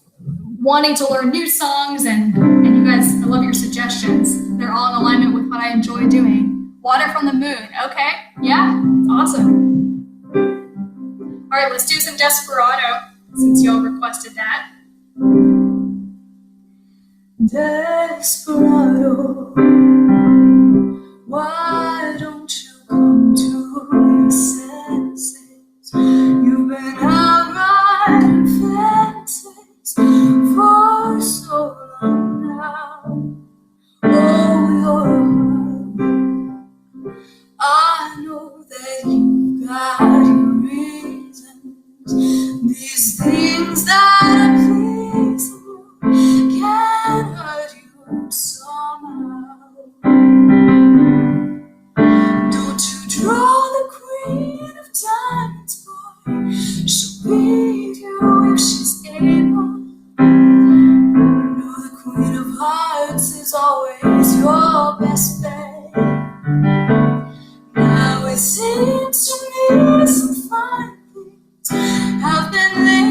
wanting to learn new songs, and you guys, I love your suggestions. They're all in alignment with what I enjoy doing. Water from the Moon. Okay, yeah, it's awesome. All right, let's do some Desperado, since y'all requested that. Desperado, why don't you come to your senses? You've been out riding fences for so long now. Oh, your heart, I know that you've got your reasons. These things that are pleasing you can hurt you somehow. Don't you draw the queen of diamonds, boy. She'll beat you if she's able. You know the queen of hearts is always your best bet. Now it seems to me some fine things have been laid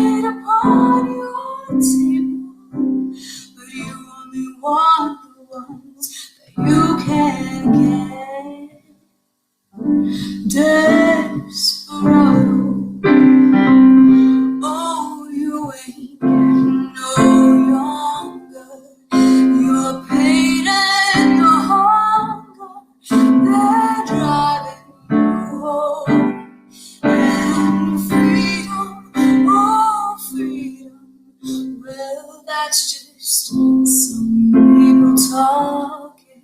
that's just some people talking.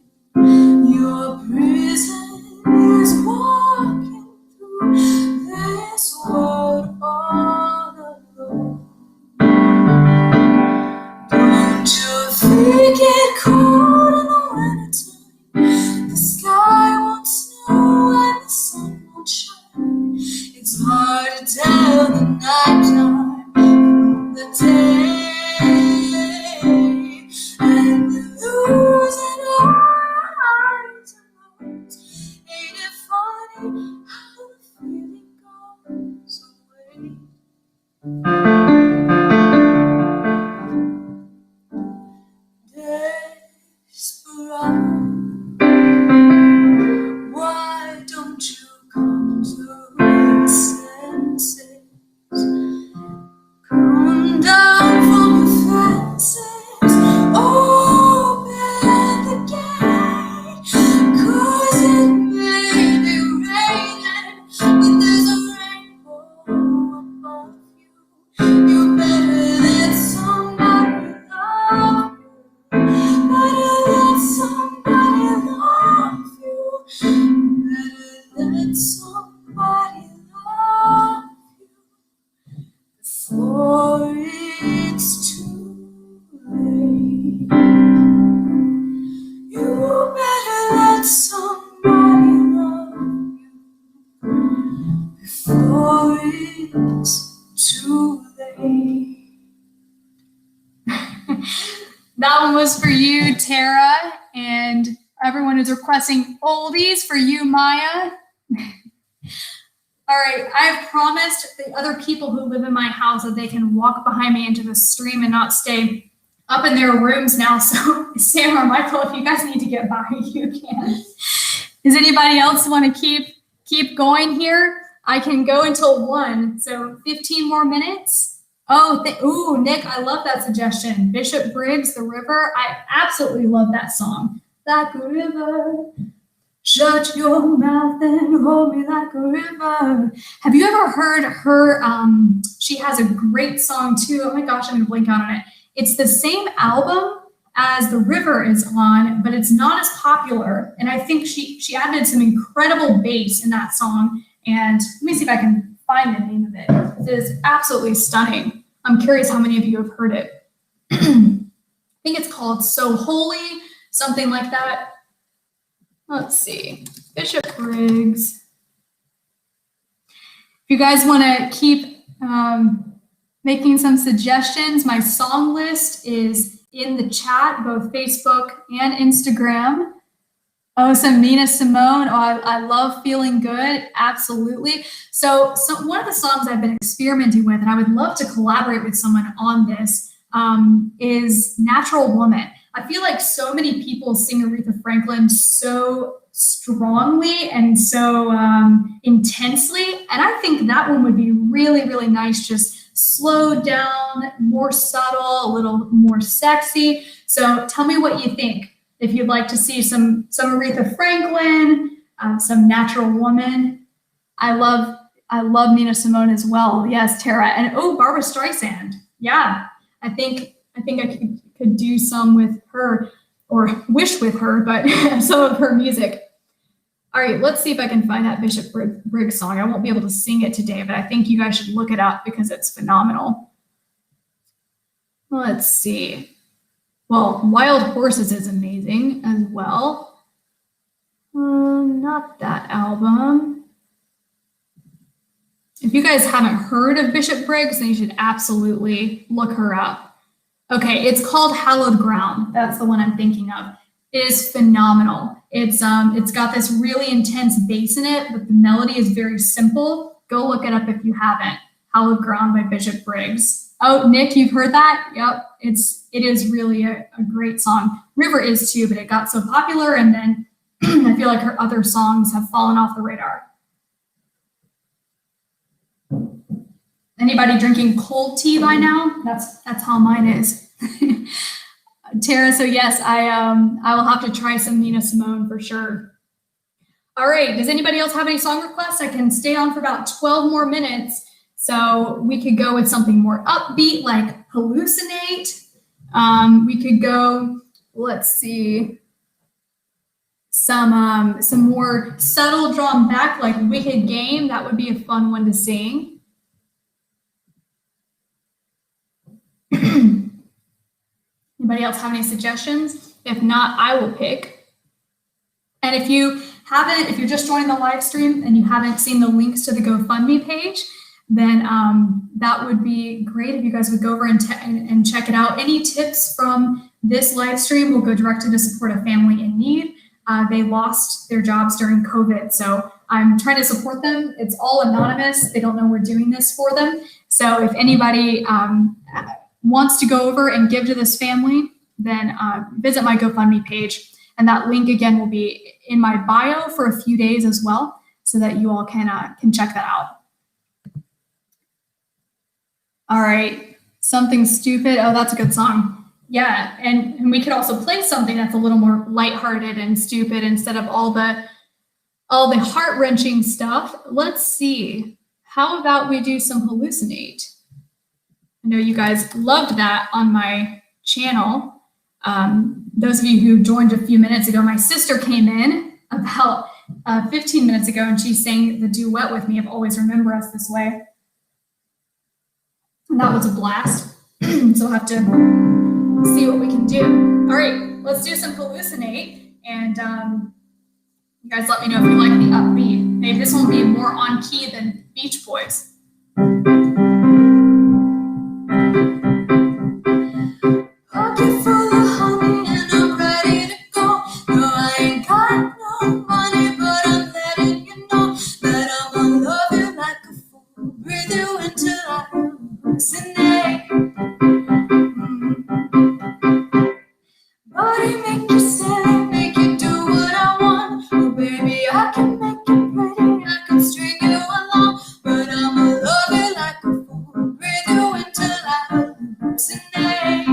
Your prison is walking through this world all alone. Don't you think it cold in the wintertime? The sky won't snow and the sun won't shine. It's hard to tell the nighttime from the day, and we're losing our eyes and lows. Ain't it funny how the feeling goes away? Desperado, why don't you come to your senses? Come down from the fences, open the gate, 'cause it may be raining, but there's a rainbow above you. You better let somebody love you. Better let somebody love you. Better let somebody love you before it's too late. You better let somebody love you before it's too late. That one was for you, Tara, and everyone who's requesting oldies for you, Maya. All right, I've promised the other people who live in my house that they can walk behind me into the stream and not stay up in their rooms now. So Sam or Michael, if you guys need to get by, you can. Does anybody else want to keep going here? I can go until 1, so 15 more minutes. Oh, ooh, Nick, I love that suggestion. Bishop Briggs, The River. I absolutely love that song. Like a river, shut your mouth and hold me like a river. Have you ever heard her? She has a great song too. Oh my gosh, I'm gonna blink out on it. It's the same album as The River is on, but it's not as popular. And I think she added some incredible bass in that song. And let me see if I can find the name of it. It is absolutely stunning. I'm curious how many of you have heard it. I think it's called So Holy, something like that. Let's see, Bishop Briggs. If you guys want to keep making some suggestions, my song list is in the chat, both Facebook and Instagram. Oh, some Nina Simone. Oh, I love Feeling Good. Absolutely. So one of the songs I've been experimenting with, and I would love to collaborate with someone on this, is Natural Woman. I feel like so many people sing Aretha Franklin so strongly and so intensely. And I think that one would be really, really nice, just slowed down, more subtle, a little more sexy. So tell me what you think. If you'd like to see some Aretha Franklin, some Natural Woman. I love Nina Simone as well. Yes, Tara. And oh, Barbara Streisand. Yeah, I think I could do some with her, or wish with her, but some of her music. All right, let's see if I can find that Bishop Briggs song. I won't be able to sing it today, but I think you guys should look it up because it's phenomenal. Let's see. Well, Wild Horses is amazing as well. Not that album. If you guys haven't heard of Bishop Briggs, then you should absolutely look her up. Okay, it's called Hallowed Ground. That's the one I'm thinking of. It is phenomenal. It's got this really intense bass in it, but the melody is very simple. Go look it up if you haven't. Hallowed Ground by Bishop Briggs. Oh, Nick, you've heard that? Yep, it is really a great song. River is too, but it got so popular, and then I feel like her other songs have fallen off the radar. Anybody drinking cold tea by now? That's how mine is. Tara, so yes, I will have to try some Nina Simone for sure. All right, does anybody else have any song requests? I can stay on for about 12 more minutes. So we could go with something more upbeat like Hallucinate. We could go, let's see, some more subtle drawn back, like Wicked Game. That would be a fun one to sing. Anybody else have any suggestions? If not, I will pick. And if you're just joining the live stream and you haven't seen the links to the GoFundMe page, then that would be great if you guys would go over and check it out. Any tips from this live stream will go directly to support a family in need. They lost their jobs during COVID, so I'm trying to support them. It's all anonymous. They don't know we're doing this for them. So if anybody wants to go over and give to this family, then visit my GoFundMe page. And that link, again, will be in my bio for a few days as well, so that you all can check that out. All right, Something Stupid. Oh, that's a good song. Yeah, and we could also play something that's a little more lighthearted and stupid instead of all the heart-wrenching stuff. Let's see. How about we do some Hallucinate? I know you guys loved that on my channel. Those of you who joined a few minutes ago, my sister came in about 15 minutes ago, and she sang the duet with me of Always Remember Us This Way. And that was a blast. So we'll have to see what we can do. All right, let's do some Hallucinate. And you guys let me know if you like the upbeat. Maybe this one will be more on key than Beach Boys. Pocket full of honey and I'm ready to go. No, I ain't got no money, but I'm letting you know that I'ma love you like a fool. Breathe you until I hallucinate. Body make you stay, make you do what I want. Oh baby, I can make it pretty, I can string you along, but I'ma love you like a fool. Breathe you until I hallucinate.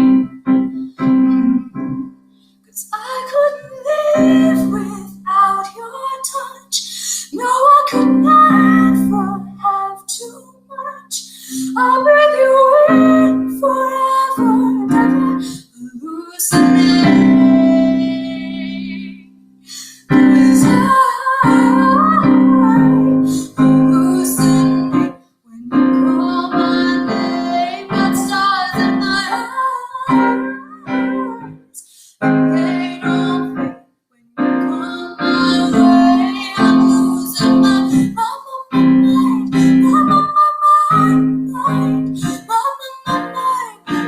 'Cause I couldn't live without your touch. No, I could never have too much. I'll breathe you in forever and ever. Hallucinate. 'Cause I hallucinate when you call my name. Got stars in my eyes, but they don't fade when you come my way. I'm losing my mind. I'm on my mind. I'm on my mind.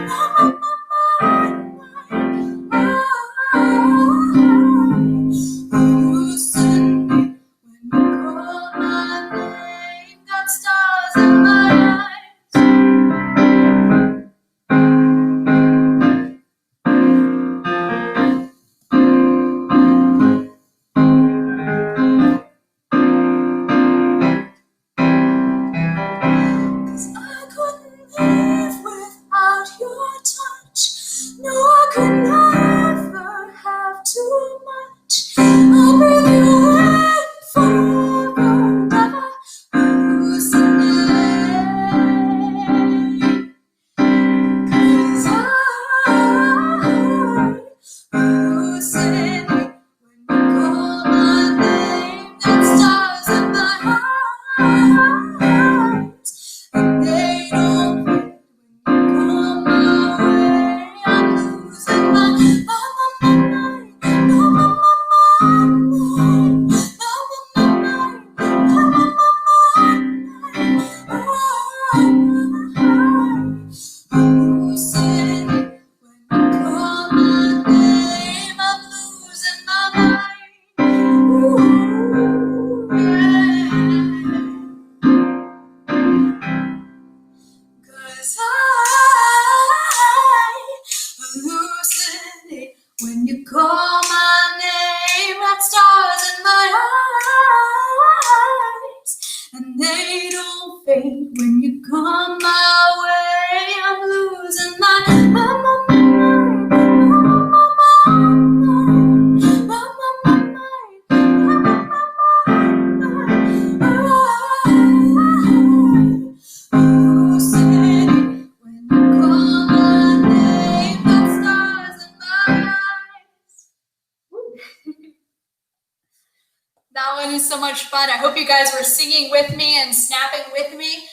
so much fun. I hope you guys were singing with me and snapping with me.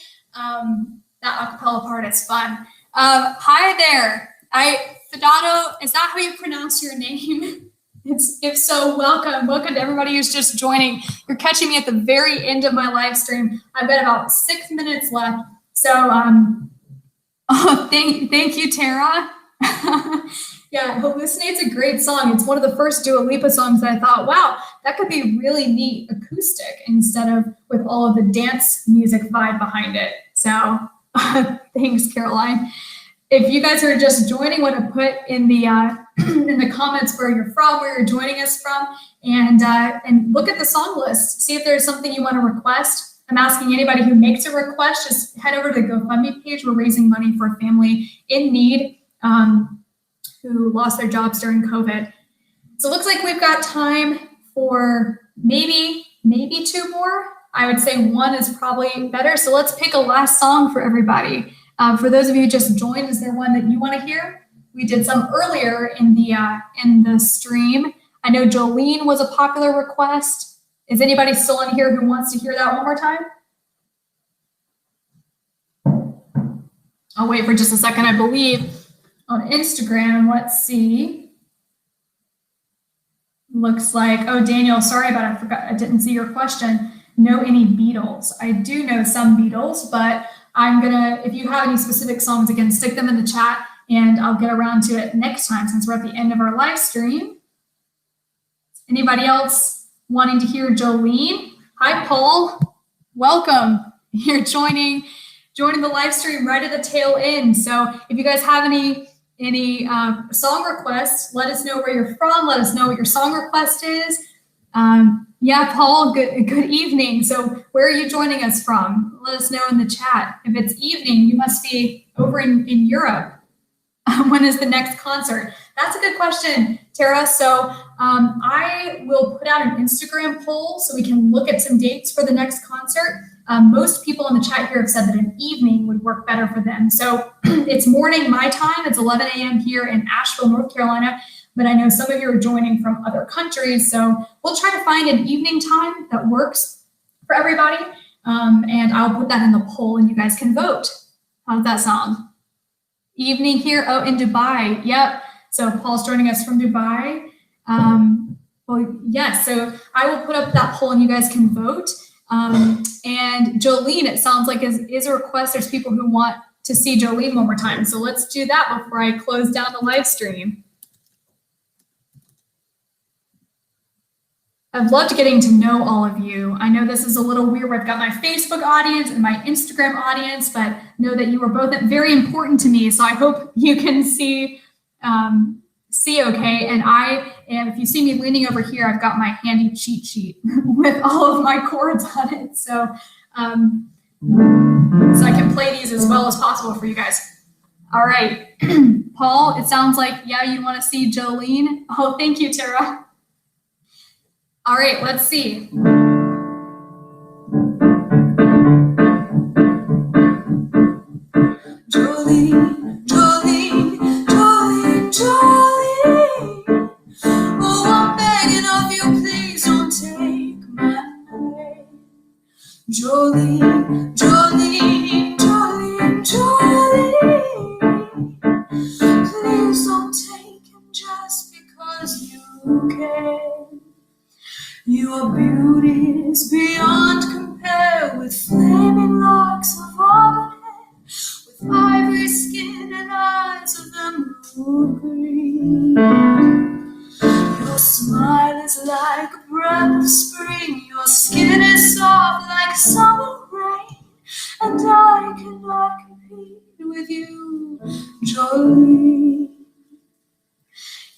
That acapella part is fun. Hi there. Fidato, is that how you pronounce your name? If so, welcome. Welcome to everybody who's just joining. You're catching me at the very end of my live stream. I've got about 6 minutes left. So thank you, Tara. Yeah, Hallucinate's a great song. It's one of the first Dua Lipa songs that I thought, wow, that could be really neat acoustic instead of with all of the dance music vibe behind it. So thanks, Caroline. If you guys are just joining, want to put in the in the comments where you're from, where you're joining us from, and look at the song list. See if there's something you want to request. I'm asking anybody who makes a request, just head over to the GoFundMe page. We're raising money for a family in need who lost their jobs during COVID. So it looks like we've got time for maybe 2 more. I would say 1 is probably better. So let's pick a last song for everybody. For those of you who just joined, is there one that you want to hear? We did some earlier in the stream. I know Jolene was a popular request. Is anybody still on here who wants to hear that one more time? I'll wait for just a second. I believe on Instagram, let's see. Looks like, oh, Daniel, sorry, but I forgot, I didn't see your question. Know any Beatles? I do know some Beatles, but I'm gonna, if you have any specific songs, again, stick them in the chat and I'll get around to it next time since we're at the end of our live stream. Anybody else wanting to hear Jolene? Hi, Paul. Welcome. You're joining the live stream right at the tail end. So if you guys have any song requests, let us know where you're from. Let us know what your song request is. Yeah, Paul, good evening. So where are you joining us from? Let us know in the chat. If it's evening, you must be over in Europe. When is the next concert? That's a good question, Tara. So I will put out an Instagram poll so we can look at some dates for the next concert. Most people in the chat here have said that an evening would work better for them. So it's morning my time. It's 11 a.m. here in Asheville, North Carolina. But I know some of you are joining from other countries. So we'll try to find an evening time that works for everybody. And I'll put that in the poll and you guys can vote. How does that sound? Evening here, oh, in Dubai. Yep. So Paul's joining us from Dubai. Well, yes. So I will put up that poll and you guys can vote. And Jolene, it sounds like is a request. There's people who want to see Jolene one more time. So let's do that before I close down the live stream. I've loved getting to know all of you. I know this is a little weird. I've got my Facebook audience and my Instagram audience, but know that you are both very important to me. So I hope you can see okay. And if you see me leaning over here, I've got my handy cheat sheet with all of my chords on it. So I can play these as well as possible for you guys. All right, Paul, it sounds like, yeah, you want to see Jolene. Oh, thank you, Tara. All right, let's see. Jolene, Jolene, Jolene, Jolene. Oh, I'm begging of you, please don't take my name. Jolene, Jolene, Jolene, Jolene. Please don't take him just because you can. Your beauty is beyond compare with flaming locks of auburn hair, with ivory skin and eyes of emerald green. Your smile is like a breath of spring, your skin is soft like summer rain, and I cannot compete with you, Jolene.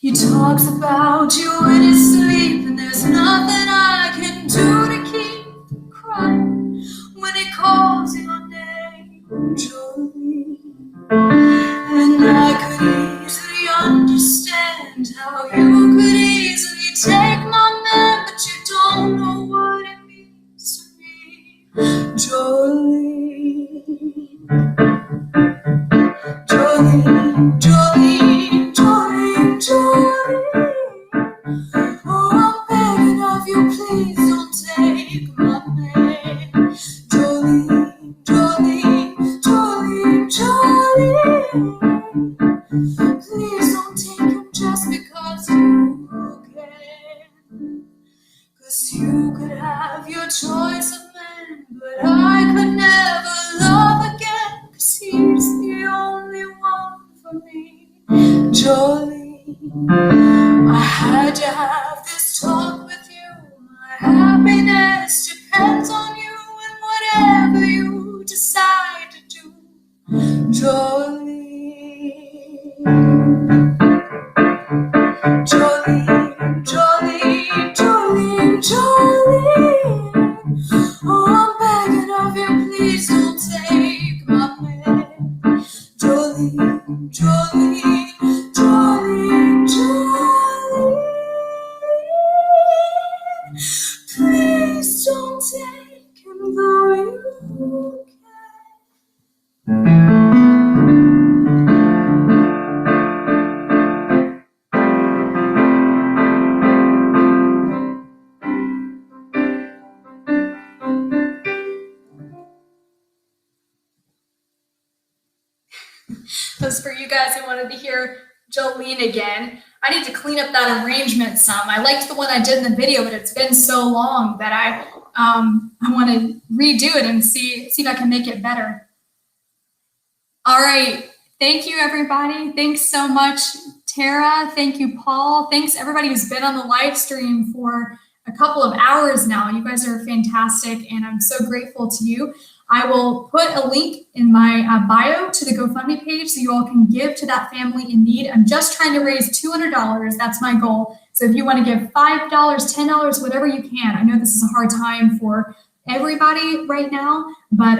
He talks about you in his sleep, and there's nothing I can do to keep from crying when he calls your name, Jolene. And I could easily understand how you could easily take my man, but you don't know what it means to me, Jolene. Jolene, Jolene, Jolene, Jolene. Oh, I'm begging of you, Please don't take him just because you can. 'Cause you could have your choice of men, but I could never love again. 'Cause he's the only one for me. Jolie, I had to have this talk with you. My happiness depends on you and whatever you decide to do. Jolie, Jolie, Jolie, Jolie, Jolie. Oh, I'm begging of you, please don't take my man. Jolie, Jolie, Jolie, Jolie. Please don't take him though you Those for you guys who wanted to hear Jolene again. I need to clean up that arrangement some. I liked the one I did in the video, but it's been so long that I want to redo it and see if I can make it better. All right. Thank you, everybody. Thanks so much, Tara. Thank you, Paul. Thanks, everybody who's been on the live stream for a couple of hours now. You guys are fantastic, and I'm so grateful to you. I will put a link in my bio to the GoFundMe page so you all can give to that family in need. I'm just trying to raise $200. That's my goal. So if you want to give $5, $10, whatever you can. I know this is a hard time for everybody right now, but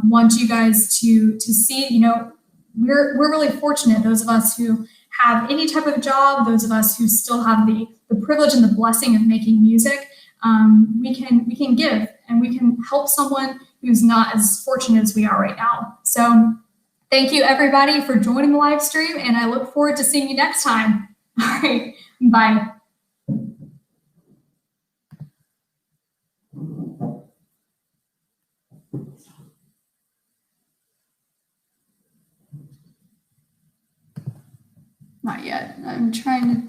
want you guys to see, you know, we're really fortunate, those of us who have any type of job, those of us who still have the privilege and the blessing of making music. We can give and we can help someone who's not as fortunate as we are right now. So thank you, everybody, for joining the live stream, and I look forward to seeing you next time. All right, bye. Not yet. I'm trying to